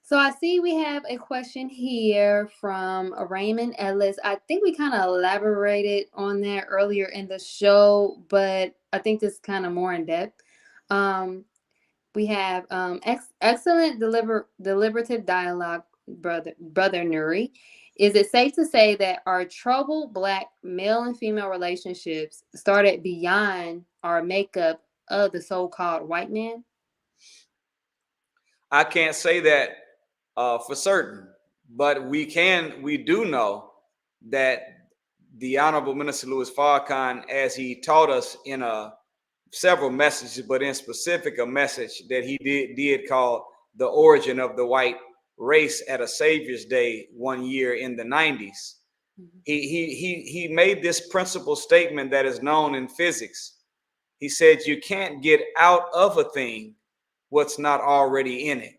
So I see we have a question here from Raymond Ellis. I think we kind of elaborated on that earlier in the show, but I think this is kind of more in depth. We have excellent deliberative dialogue, brother Nuri. Is it safe to say that our troubled Black male and female relationships started beyond our makeup of the so-called white man? I can't say that for certain, but we do know that the Honorable Minister Louis Farrakhan, as he taught us in several messages, but in specific a message that he did call the origin of the white race at a Savior's Day one year in the 90s. Mm-hmm. He made this principal statement that is known in physics. He said, you can't get out of a thing what's not already in it.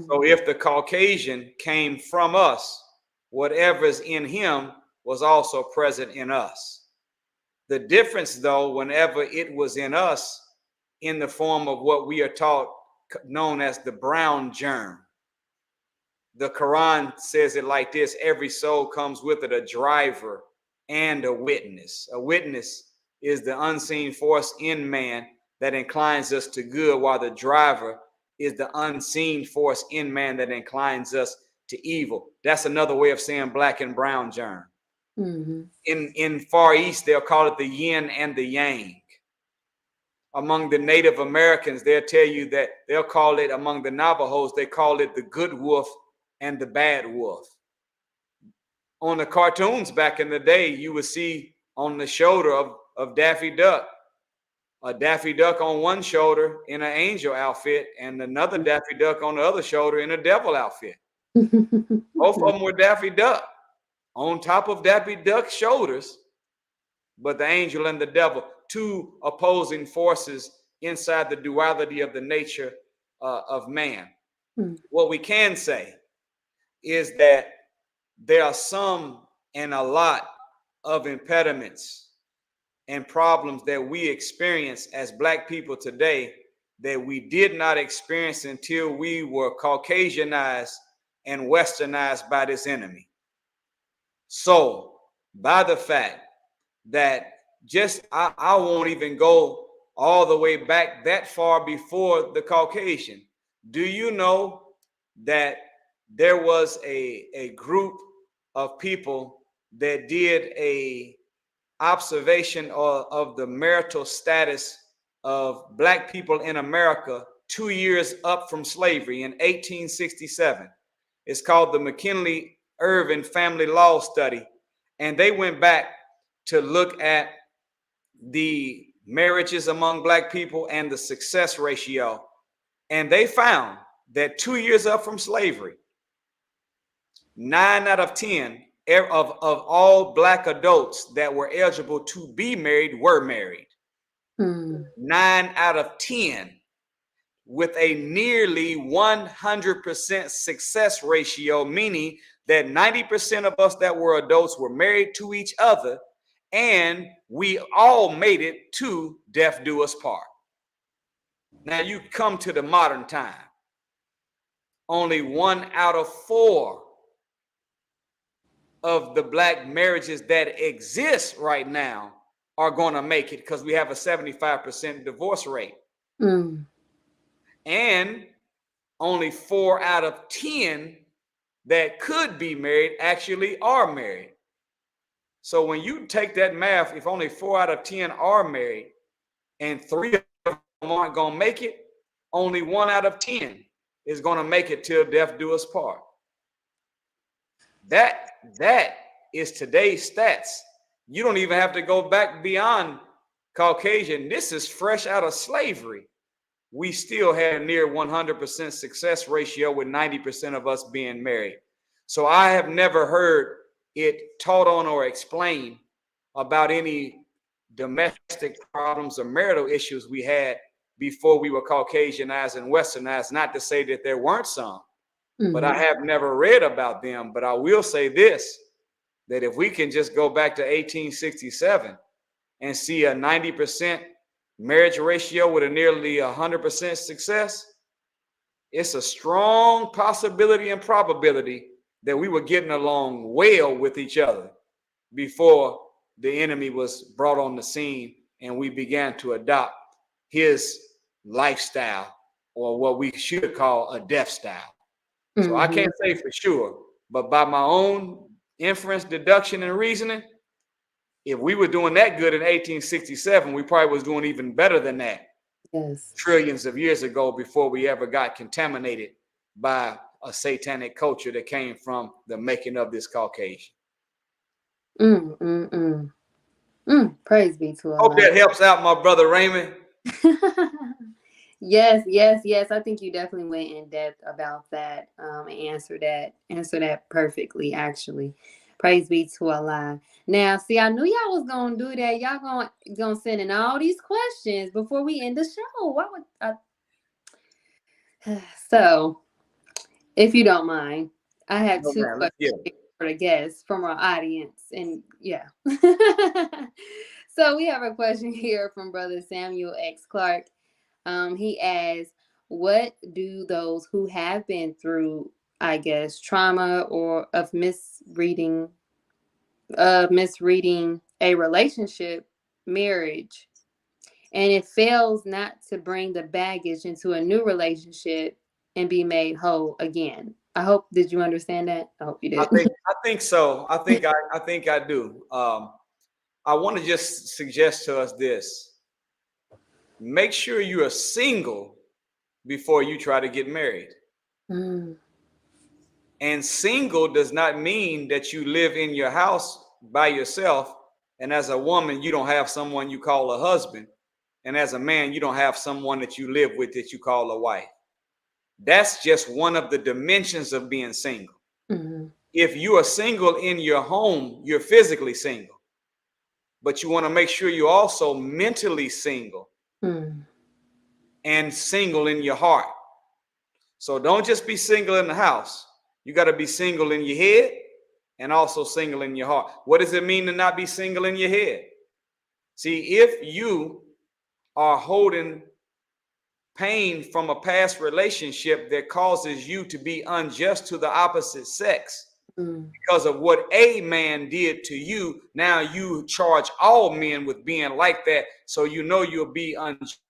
So if the Caucasian came from us, whatever's in him was also present in us. The difference, though, whenever it was in us in the form of what we are taught known as the brown germ. The Quran says it like this: every soul comes with it a driver and a witness. A witness is the unseen force in man that inclines us to good, while the driver is the unseen force in man that inclines us to evil. That's another way of saying black and brown germ. Mm-hmm. In Far East, they'll call it the yin and the yang. Among the Native Americans, they'll tell you that they'll call it, among the Navajos, they call it the good wolf and the bad wolf. On the cartoons back in the day, you would see on the shoulder of Daffy Duck, a Daffy Duck on one shoulder in an angel outfit and another Daffy Duck on the other shoulder in a devil outfit. Both of them were Daffy Duck on top of Daffy Duck's shoulders, but the angel and the devil, two opposing forces inside the duality of the nature of man. What we can say is that there are some and a lot of impediments and problems that we experience as Black people today that we did not experience until we were Caucasianized and Westernized by this enemy. So, by the fact that I won't even go all the way back that far before the Caucasian. Do you know that there was a group of people that did a observation of the marital status of Black people in America 2 years up from slavery in 1867. It's called the McKinley-Irvin Family Law Study. And they went back to look at the marriages among Black people and the success ratio. And they found that 2 years up from slavery, 9 out of 10 of all Black adults that were eligible to be married were married. 9 out of 10, with a nearly 100% success ratio, meaning that 90% of us that were adults were married to each other, and we all made it to death do us part. Now you come to the modern time. Only 1 out of 4 of the Black marriages that exist right now are going to make it, because we have a 75% divorce rate. And only 4 out of 10 that could be married actually are married. So when you take that math, if only 4 out of 10 are married and 3 of them aren't going to make it, only 1 out of 10 is going to make it till death do us part. That is today's stats. You don't even have to go back beyond Caucasian. This is fresh out of slavery. We still had a near 100% success ratio with 90% of us being married. So I have never heard it taught on or explained about any domestic problems or marital issues we had before we were Caucasianized and Westernized. Not to say that there weren't some, but I have never read about them. But I will say this: that if we can just go back to 1867 and see a 90% marriage ratio with a nearly 100% success, it's a strong possibility and probability that we were getting along well with each other before the enemy was brought on the scene and we began to adopt his lifestyle, or what we should call a death style. So I can't say for sure, but by my own inference, deduction, and reasoning, if we were doing that good in 1867, we probably was doing even better than that. Yes. Trillions of years ago, before we ever got contaminated by a satanic culture that came from the making of this Caucasian. Praise be to Allah. Hope that helps out my brother Raymond. Yes. I think you definitely went in depth about that, and answer that perfectly, actually. Praise be to Allah. Now, see, I knew y'all was gonna do that. Y'all gonna send in all these questions before we end the show. Why would I? So, if you don't mind, I have two questions for the guests from our audience, and yeah. So we have a question here from Brother Samuel X. Clark. He asks, what do those who have been through, I guess, trauma or of misreading a relationship, marriage, and it fails not to bring the baggage into a new relationship and be made whole again? Did you understand that? I hope you did. I think so. I think I do. I want to just suggest to us this. Make sure you are single before you try to get married. And single does not mean that you live in your house by yourself, and as a woman, you don't have someone you call a husband, and as a man, you don't have someone that you live with that you call a wife. That's just one of the dimensions of being single. If you are single in your home, you're physically single, but you want to make sure you're also mentally single and single in your heart. So don't just be single in the house. You got to be single in your head and also single in your heart. What does it mean to not be single in your head? See, if you are holding pain from a past relationship that causes you to be unjust to the opposite sex because of what a man did to you, now you charge all men with being like that. So you know you'll be unjust.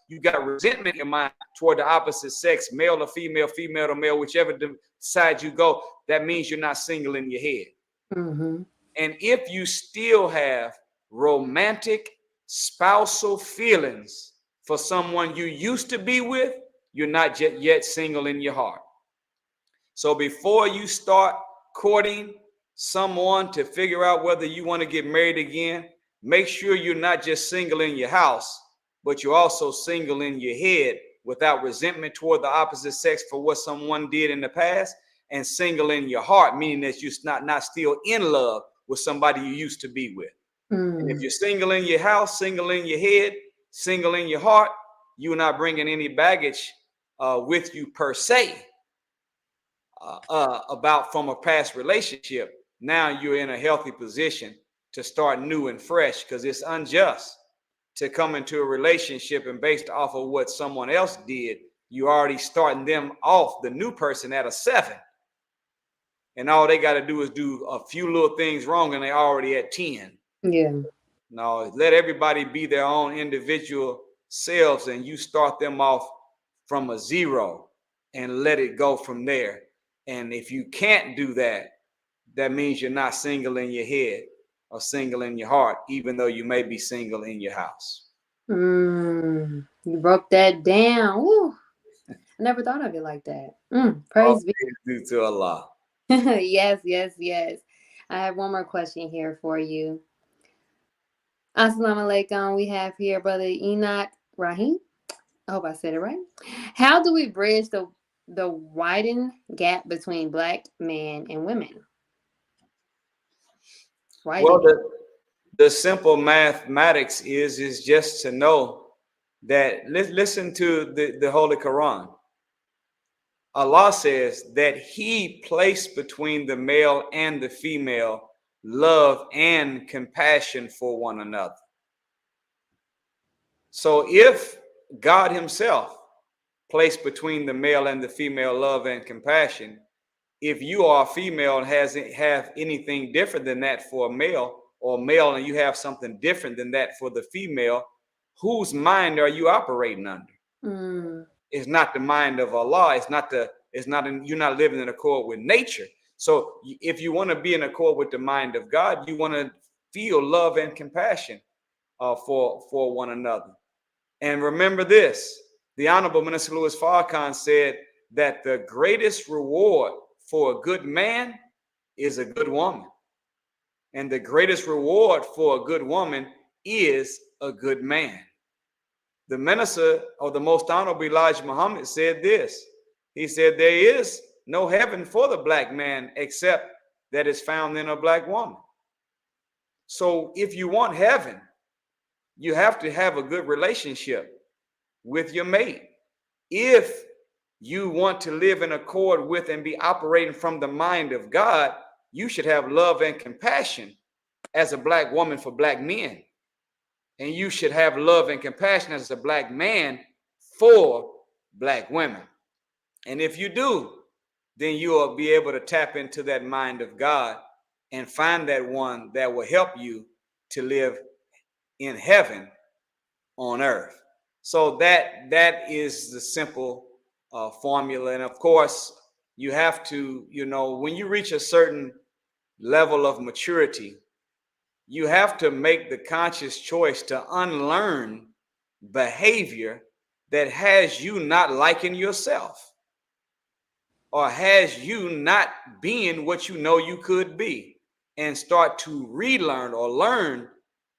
You got resentment in your mind toward the opposite sex, male or female, female to male, whichever side you go. That means you're not single in your head. And if you still have romantic spousal feelings for someone you used to be with, you're not yet single in your heart. So before you start courting someone to figure out whether you want to get married again, make sure you're not just single in your house, but you're also single in your head without resentment toward the opposite sex for what someone did in the past, and single in your heart, meaning that you're not still in love with somebody you used to be with. And if you're single in your house, single in your head, single in your heart, you're not bringing any baggage with you per se about from a past relationship. Now you're in a healthy position to start new and fresh, because it's unjust to come into a relationship and based off of what someone else did, you already starting them off, the new person, at a 7. And all they got to do is do a few little things wrong and they already at 10. Yeah. No, let everybody be their own individual selves, and you start them off from a 0 and let it go from there. And if you can't do that, that means you're not single in your head or single in your heart, even though you may be single in your house. You broke that down. Woo. I never thought of it like that. Praise be to Allah. Yes. I have one more question here for you. Assalamu alaikum. We have here Brother Enoch Rahim. I hope I said it right. How do we bridge the widened gap between Black men and women? Well, the simple mathematics is just to know that, listen to the Holy Quran. Allah says that He placed between the male and the female love and compassion for one another. So if God himself placed between the male and the female love and compassion, if you are a female and have anything different than that for a male, or male and you have something different than that for the female, whose mind are you operating under? It's not the mind of Allah. You're not living in accord with nature. So if you want to be in accord with the mind of God, you want to feel love and compassion for one another. And remember this, the Honorable Minister Louis Farrakhan said that the greatest reward for a good man is a good woman. And the greatest reward for a good woman is a good man. The minister of the Most Honorable Elijah Muhammad said this. He said, there is no heaven for the black man except that is found in a black woman. So if you want heaven, you have to have a good relationship with your mate. If you want to live in accord with and be operating from the mind of God, you should have love and compassion as a black woman for black men. And you should have love and compassion as a black man for black women. And if you do, then you will be able to tap into that mind of God and find that one that will help you to live in heaven on earth. So that is the simple formula. And of course, you have to, when you reach a certain level of maturity, you have to make the conscious choice to unlearn behavior that has you not liking yourself or has you not being what you know you could be, and start to relearn or learn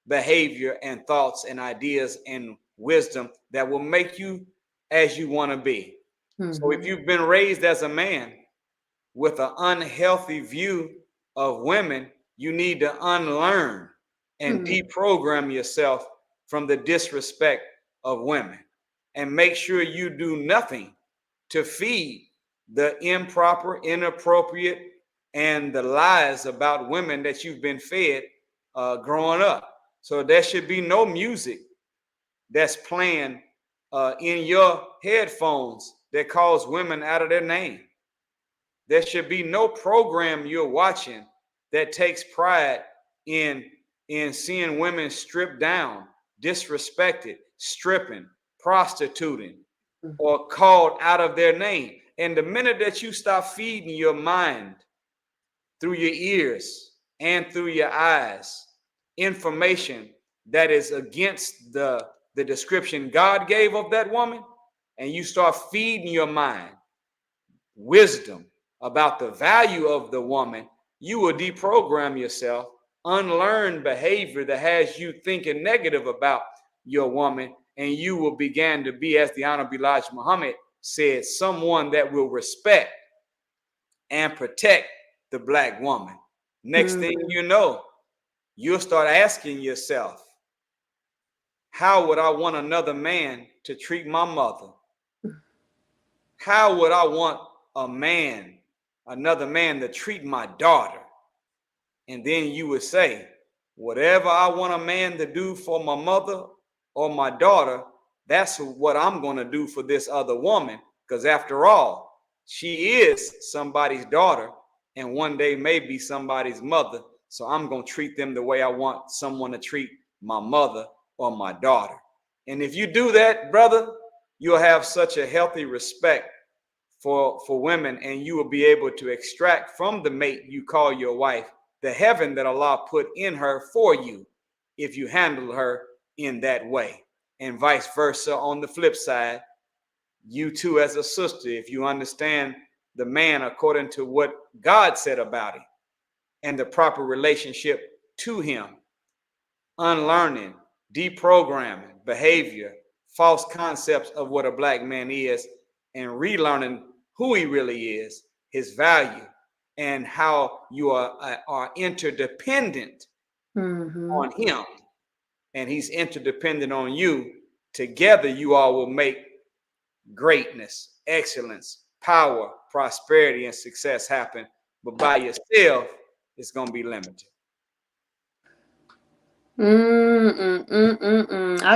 behavior and thoughts and ideas and wisdom that will make you as you want to be. So if you've been raised as a man with an unhealthy view of women, you need to unlearn and deprogram yourself from the disrespect of women, and make sure you do nothing to feed the improper, inappropriate, and the lies about women that you've been fed growing up. So there should be no music that's playing in your headphones that calls women out of their name. There should be no program you're watching that takes pride in seeing women stripped down, disrespected, stripping, prostituting, or called out of their name. And the minute that you stop feeding your mind through your ears and through your eyes information that is against the description God gave of that woman, and you start feeding your mind wisdom about the value of the woman, you will deprogram yourself, unlearn behavior that has you thinking negative about your woman, and you will begin to be, as the Honorable Elijah Muhammad said, someone that will respect and protect the black woman. Next thing you know, you'll start asking yourself, how would I want another man to treat my mother? How would I want another man to treat my daughter? And then you would say, whatever I want a man to do for my mother or my daughter, that's what I'm going to do for this other woman. Because after all, she is somebody's daughter and one day may be somebody's mother. So I'm going to treat them the way I want someone to treat my mother or my daughter. And if you do that, brother, you'll have such a healthy respect for women, and you will be able to extract from the mate you call your wife the heaven that Allah put in her for you if you handle her in that way. And vice versa on the flip side, you too as a sister, if you understand the man according to what God said about him and the proper relationship to him, unlearning, deprogramming behavior, false concepts of what a black man is, and relearning who he really is, his value, and how you are interdependent on him, and he's interdependent on you. Together, you all will make greatness, excellence, power, prosperity, and success happen. But by yourself, it's going to be limited. I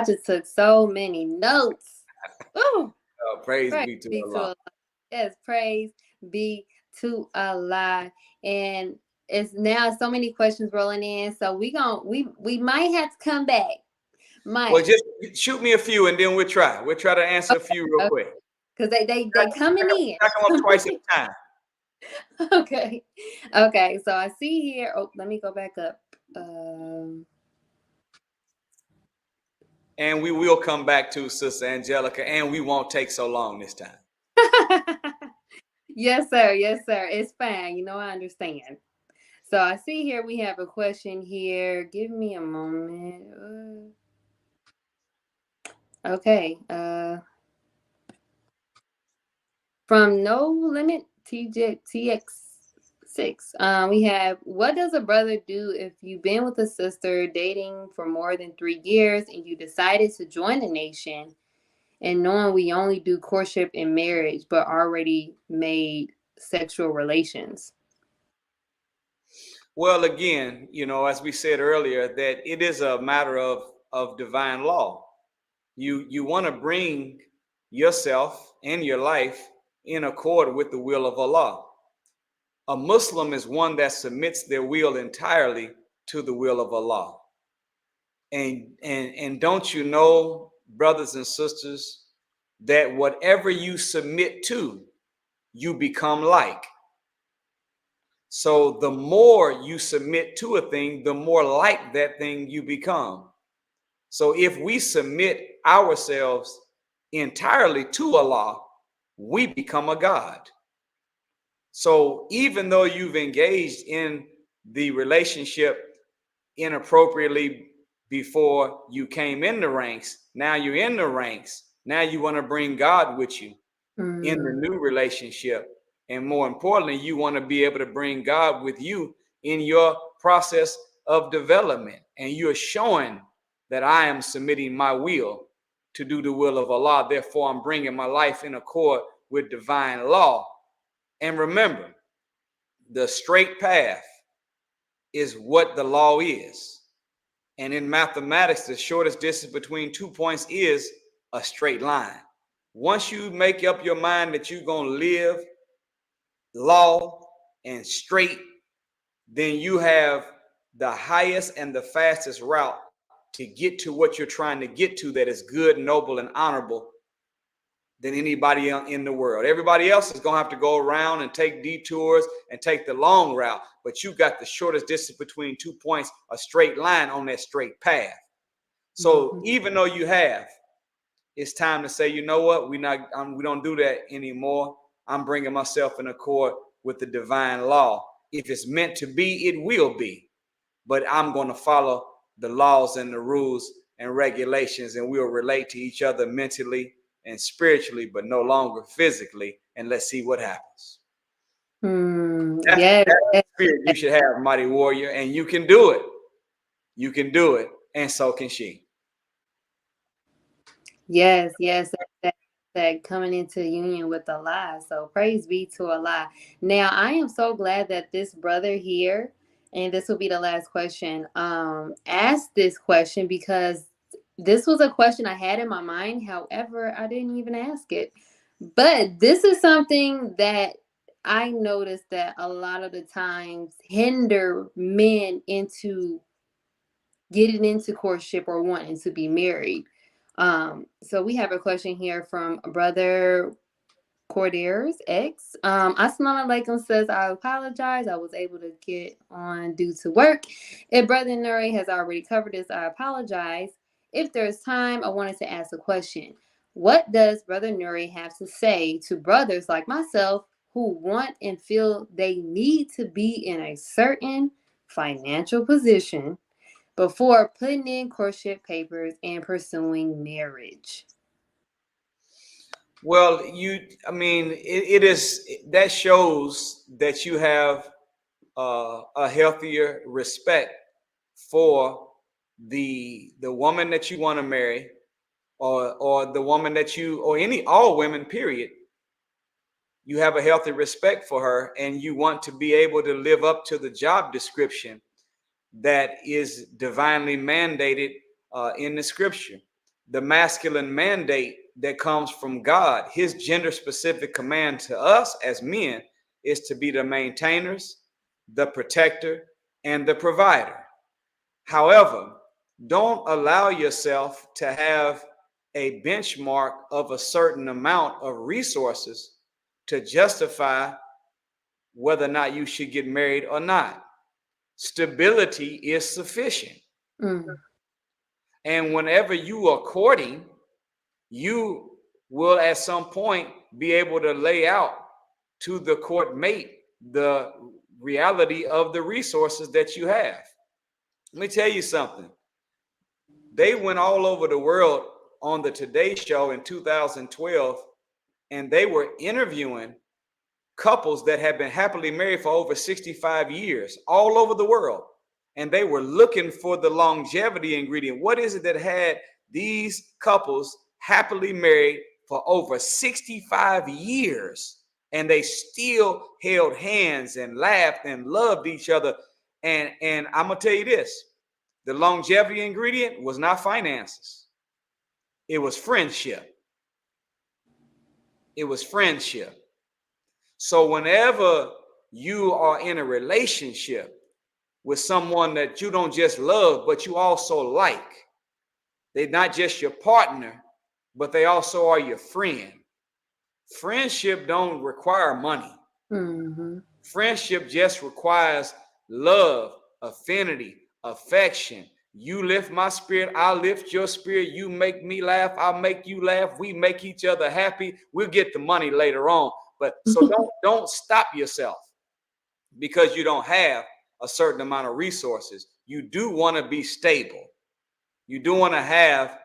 just took so many notes. Ooh, Praise praise be to be to Allah. Allah. Yes, praise be to Allah. And it's now so many questions rolling in. So we might have to come back. Well, Might. just shoot me a few and then we'll try. We'll try to answer a few real Okay. quick. Because they coming in. I come up twice at a time. Okay. Okay. So I see here. Oh, let me go back up. And we will come back to Sister Angelica, and we won't take so long this time. Yes, sir. Yes, sir. It's fine. You know, I understand. So I see here we have a question here. Give me a moment. Okay. From No Limit TX6. We have, what does a brother do if you've been with a sister dating for more than 3 years and you decided to join the nation, and knowing we only do courtship and marriage but already made sexual relations? Well, again, as we said earlier, that it is a matter of divine law. You want to bring yourself and your life in accord with the will of Allah. A Muslim is one that submits their will entirely to the will of Allah. And don't you know, brothers and sisters, that whatever you submit to, you become like. So the more you submit to a thing, the more like that thing you become. So if we submit ourselves entirely to Allah, we become a God. So even though you've engaged in the relationship inappropriately before you came in the ranks, now you're in the ranks. Now you want to bring God with you in the new relationship. And more importantly, you want to be able to bring God with you in your process of development. And you're showing that I am submitting my will to do the will of Allah. Therefore, I'm bringing my life in accord with divine law. And remember, the straight path is what the law is. And in mathematics, the shortest distance between 2 points is a straight line. Once you make up your mind that you're going to live law and straight, then you have the highest and the fastest route to get to what you're trying to get to, that is good, noble, and honorable, than anybody in the world. Everybody else is going to have to go around and take detours and take the long route, but you got the shortest distance between 2 points, a straight line on that straight path. So even though you have, it's time to say, you know what, we don't do that anymore. I'm bringing myself in accord with the divine law. If it's meant to be, it will be. But I'm going to follow the laws and the rules and regulations, and we'll relate to each other mentally and spiritually, but no longer physically. And let's see what happens. Yes. That's the spirit you should have, mighty warrior, and you can do it. You can do it, and so can she. Yes, yes, that coming into union with Allah. So praise be to Allah. Now I am so glad that this brother here, and this will be the last question, asked this question, because this was a question I had in my mind. However, I didn't even ask it. But this is something that I noticed that a lot of the times hinder men into getting into courtship or wanting to be married. So we have a question here from Brother Corderas X. Assalamu alaikum says, I apologize. I was able to get on due to work. If Brother Nuri has already covered this, I apologize. If there's time, I wanted to ask a question. What does Brother Nuri have to say to brothers like myself who want and feel they need to be in a certain financial position before putting in courtship papers and pursuing marriage? Well, it is, that shows that you have a healthier respect for the woman that you want to marry, or the woman that you, or all women, period. You have a healthy respect for her, and you want to be able to live up to the job description that is divinely mandated in the scripture. The masculine mandate that comes from God, his gender specific command to us as men is to be the maintainers, the protector, and the provider. However, don't allow yourself to have a benchmark of a certain amount of resources to justify whether or not you should get married or not. Stability is sufficient. Mm. And whenever you are courting, you will at some point be able to lay out to the court mate the reality of the resources that you have. Let me tell you something. They went all over the world on the Today Show in 2012, and they were interviewing couples that had been happily married for over 65 years all over the world. And they were looking for the longevity ingredient. What is it that had these couples happily married for over 65 years? And they still held hands and laughed and loved each other. And I'm going to tell you this. The longevity ingredient was not finances. It was friendship. It was friendship. So whenever you are in a relationship with someone that you don't just love, but you also like, they're not just your partner, but they also are your friend. Friendship don't require money. Mm-hmm. Friendship just requires love, affinity, affection. You lift my spirit, I lift your spirit. You make me laugh, I'll make you laugh. We make each other happy. We'll get the money later on. But so don't stop yourself because you don't have a certain amount of resources. You do want to be stable. You do want to have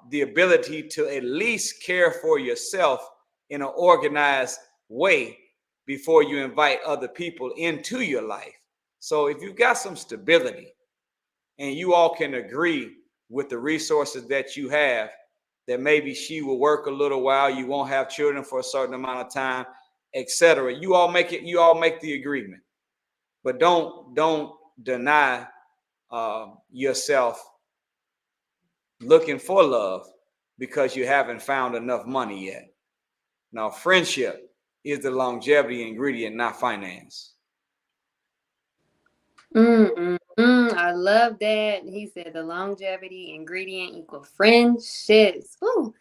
the ability to at least care for yourself in an organized way before you invite other people into your life. So if you've got some stability and you all can agree with the resources that you have, that maybe she will work a little while, you won't have children for a certain amount of time, etc. You all make the agreement. But don't deny yourself looking for love because you haven't found enough money yet. Now, friendship is the longevity ingredient, not finance. I love that. He said the longevity ingredient equal friendships. Ooh,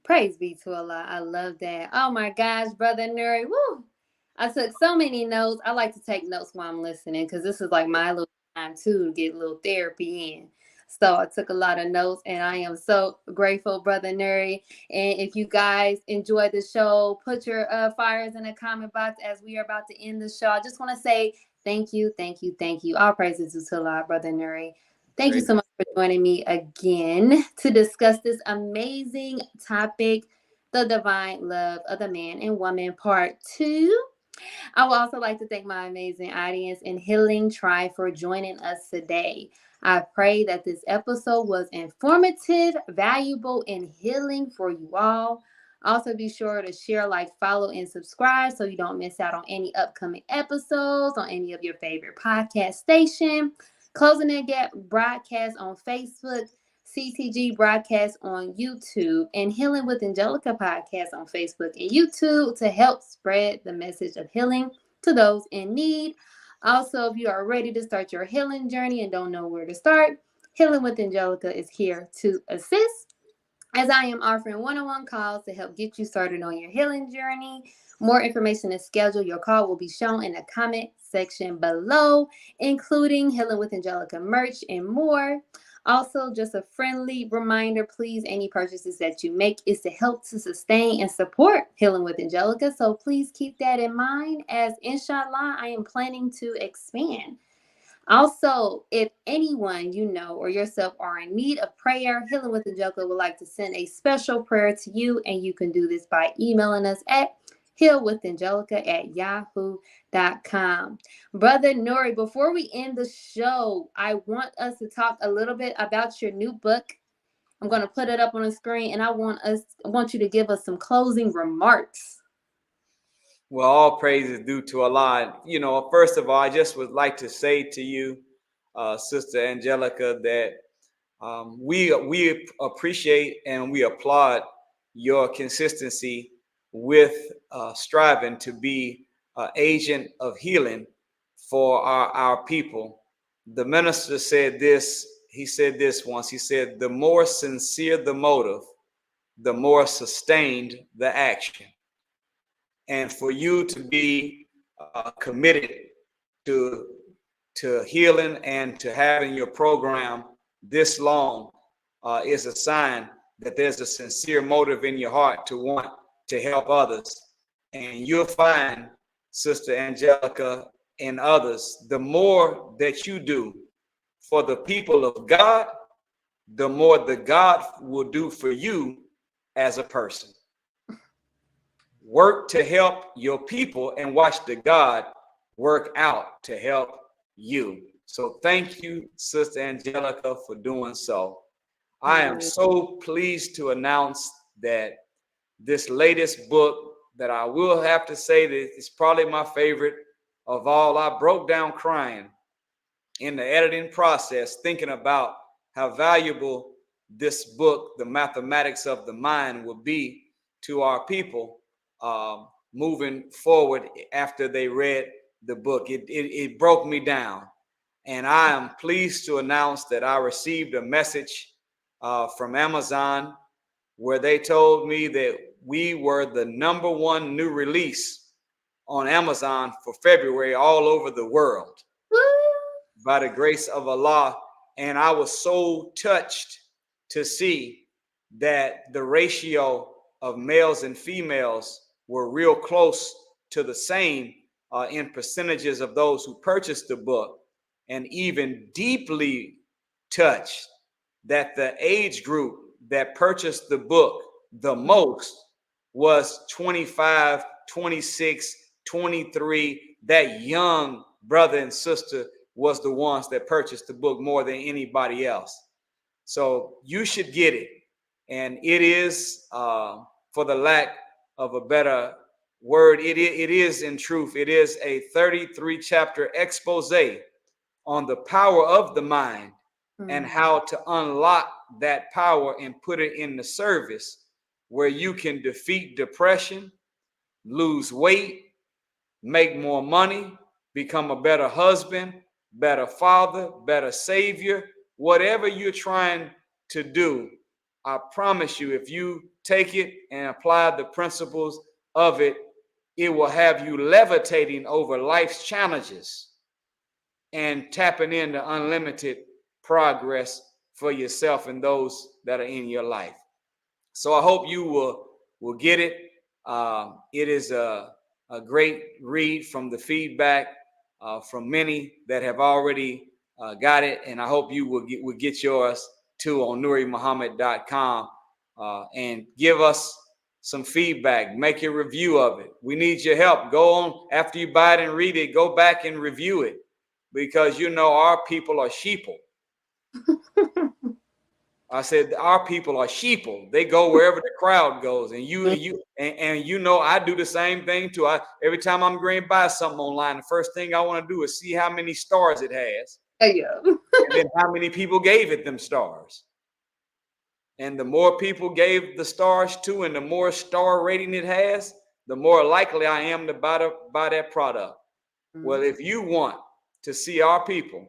praise be to Allah. I love that. Oh my gosh, Brother Nuri. Woo. I took so many notes. I like to take notes while I'm listening because this is like my little time too to get a little therapy in. So I took a lot of notes and I am so grateful, Brother Nuri. And if you guys enjoyed the show, put your fires in the comment box as we are about to end the show. I just want to say thank you, thank you, thank you. All praises to Allah, Brother Nuri. Thank you so much for joining me again to discuss this amazing topic, the divine love of the man and woman, part 2. I would also like to thank my amazing audience in Healing Tribe for joining us today. I pray that this episode was informative, valuable, and healing for you all. Also, be sure to share, like, follow, and subscribe so you don't miss out on any upcoming episodes on any of your favorite podcast station. Closing the Gap broadcast on Facebook, CTG broadcast on YouTube, and Healing with Angelica podcast on Facebook and YouTube to help spread the message of healing to those in need. Also, if you are ready to start your healing journey and don't know where to start, Healing with Angelica is here to assist, as I am offering one-on-one calls to help get you started on your healing journey. More information and schedule your call will be shown in the comment section below, including Healing with Angelica merch and more. Also, just a friendly reminder, please, any purchases that you make is to help to sustain and support Healing with Angelica. So please keep that in mind, as inshallah, I am planning to expand. Also, if anyone you know or yourself are in need of prayer, Healing with Angelica would like to send a special prayer to you, and you can do this by emailing us at healwithangelica@yahoo.com. Brother Nuri, before we end the show, I want us to talk a little bit about your new book. I'm going to put it up on the screen, and I want you to give us some closing remarks. Well, all praise is due to Allah. You know, first of all, I just would like to say to you Sister Angelica, that we appreciate and we applaud your consistency with striving to be an agent of healing for our people. The minister said this. He said this once. He said, "The more sincere the motive, the more sustained the action." And for you to be committed to healing and to having your program this long is a sign that there's a sincere motive in your heart to want to help others. And you'll find, Sister Angelica and others, the more that you do for the people of God, the more the God will do for you as a person. Work to help your people and watch the God work out to help you. So thank you, Sister Angelica, for doing so. I am so pleased to announce that this latest book, that I will have to say that it's probably my favorite of all. I broke down crying in the editing process, thinking about how valuable this book, The Mathematics of the Mind, will be to our people moving forward after they read the book. It broke me down. And I am pleased to announce that I received a message from Amazon where they told me that we were the #1 new release on Amazon for February all over the world by the grace of Allah. And I was so touched to see that the ratio of males and females were real close to the same in percentages of those who purchased the book, and even deeply touched that the age group that purchased the book the most was 25, 26, 23. That young brother and sister was the ones that purchased the book more than anybody else. So you should get it. And it is, for the lack of a better word, it is in truth, it is a 33 chapter expose on the power of the mind and how to unlock that power and put it in the service where you can defeat depression, lose weight, make more money, become a better husband, better father, better savior. Whatever you're trying to do, I promise you, if you take it and apply the principles of it, it will have you levitating over life's challenges and tapping into unlimited progress for yourself and those that are in your life. So I hope you will get it. It is a great read from the feedback from many that have already got it, and I hope you will get yours too on NuriMuhammad.com and give us some feedback. Make a review of it. We need your help. Go on after you buy it and read it. Go back and review it, because you know our people are sheeple. I said our people are sheeple. They go wherever the crowd goes, and you know I do the same thing too. Every time I'm going to buy something online, the first thing I want to do is see how many stars it has, and then how many people gave it them stars. And the more people gave the stars to, and the more star rating it has, the more likely I am to buy that product. Well, if you want to see our people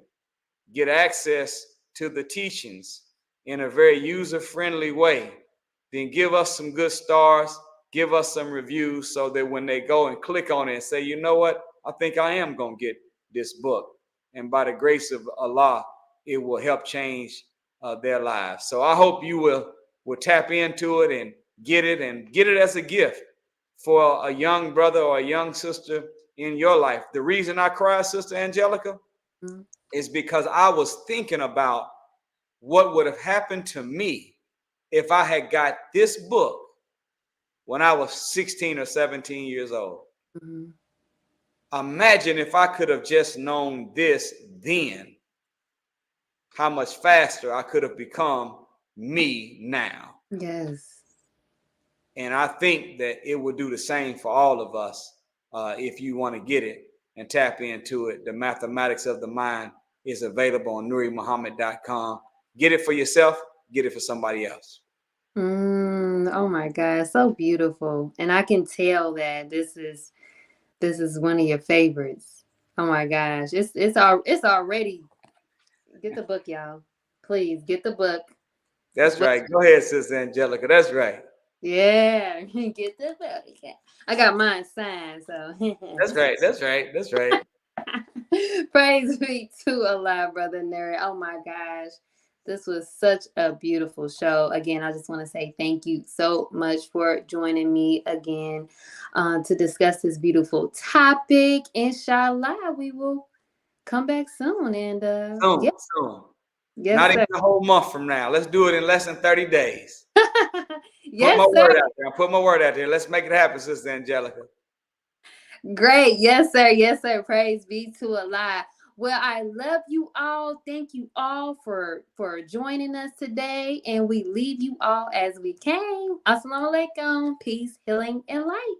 get access to the teachings in a very user-friendly way, then give us some good stars, give us some reviews, so that when they go and click on it and say, you know what, I think I am going to get this book. And by the grace of Allah, it will help change their lives. So I hope you will tap into it and get it as a gift for a young brother or a young sister in your life. The reason I cry, Sister Angelica, is because I was thinking about what would have happened to me if I had got this book when I was 16 or 17 years old. Imagine if I could have just known this then, how much faster I could have become me now. Yes. And I think that it would do the same for all of us if you want to get it and tap into it. The Mathematics of the Mind is available on NuriMuhammad.com. Get it for yourself, get it for somebody else. Oh my God, so beautiful. And I can tell that this is one of your favorites. Oh my gosh. It's already. Get the book, y'all. Please get the book. That's right. Go ahead, Sister Angelica. That's right. Yeah, get the book. I got mine signed, so That's right. That's right. That's right. praise be to Allah, brother Nuri. Oh my gosh. This was such a beautiful show. Again, I just want to say thank you so much for joining me again to discuss this beautiful topic. Inshallah, we will come back soon. And Soon, yeah. soon. Yes, Not sir. even a whole month from now. Let's do it in less than 30 days. Yes, Put my sir. word out there. Put my word out there. Let's make it happen, Sister Angelica. Great. Yes, sir. Yes, sir. Praise be to Allah. Well, I love you all. Thank you all for joining us today. And we leave you all as we came. Assalamu alaikum. Peace, healing, and light.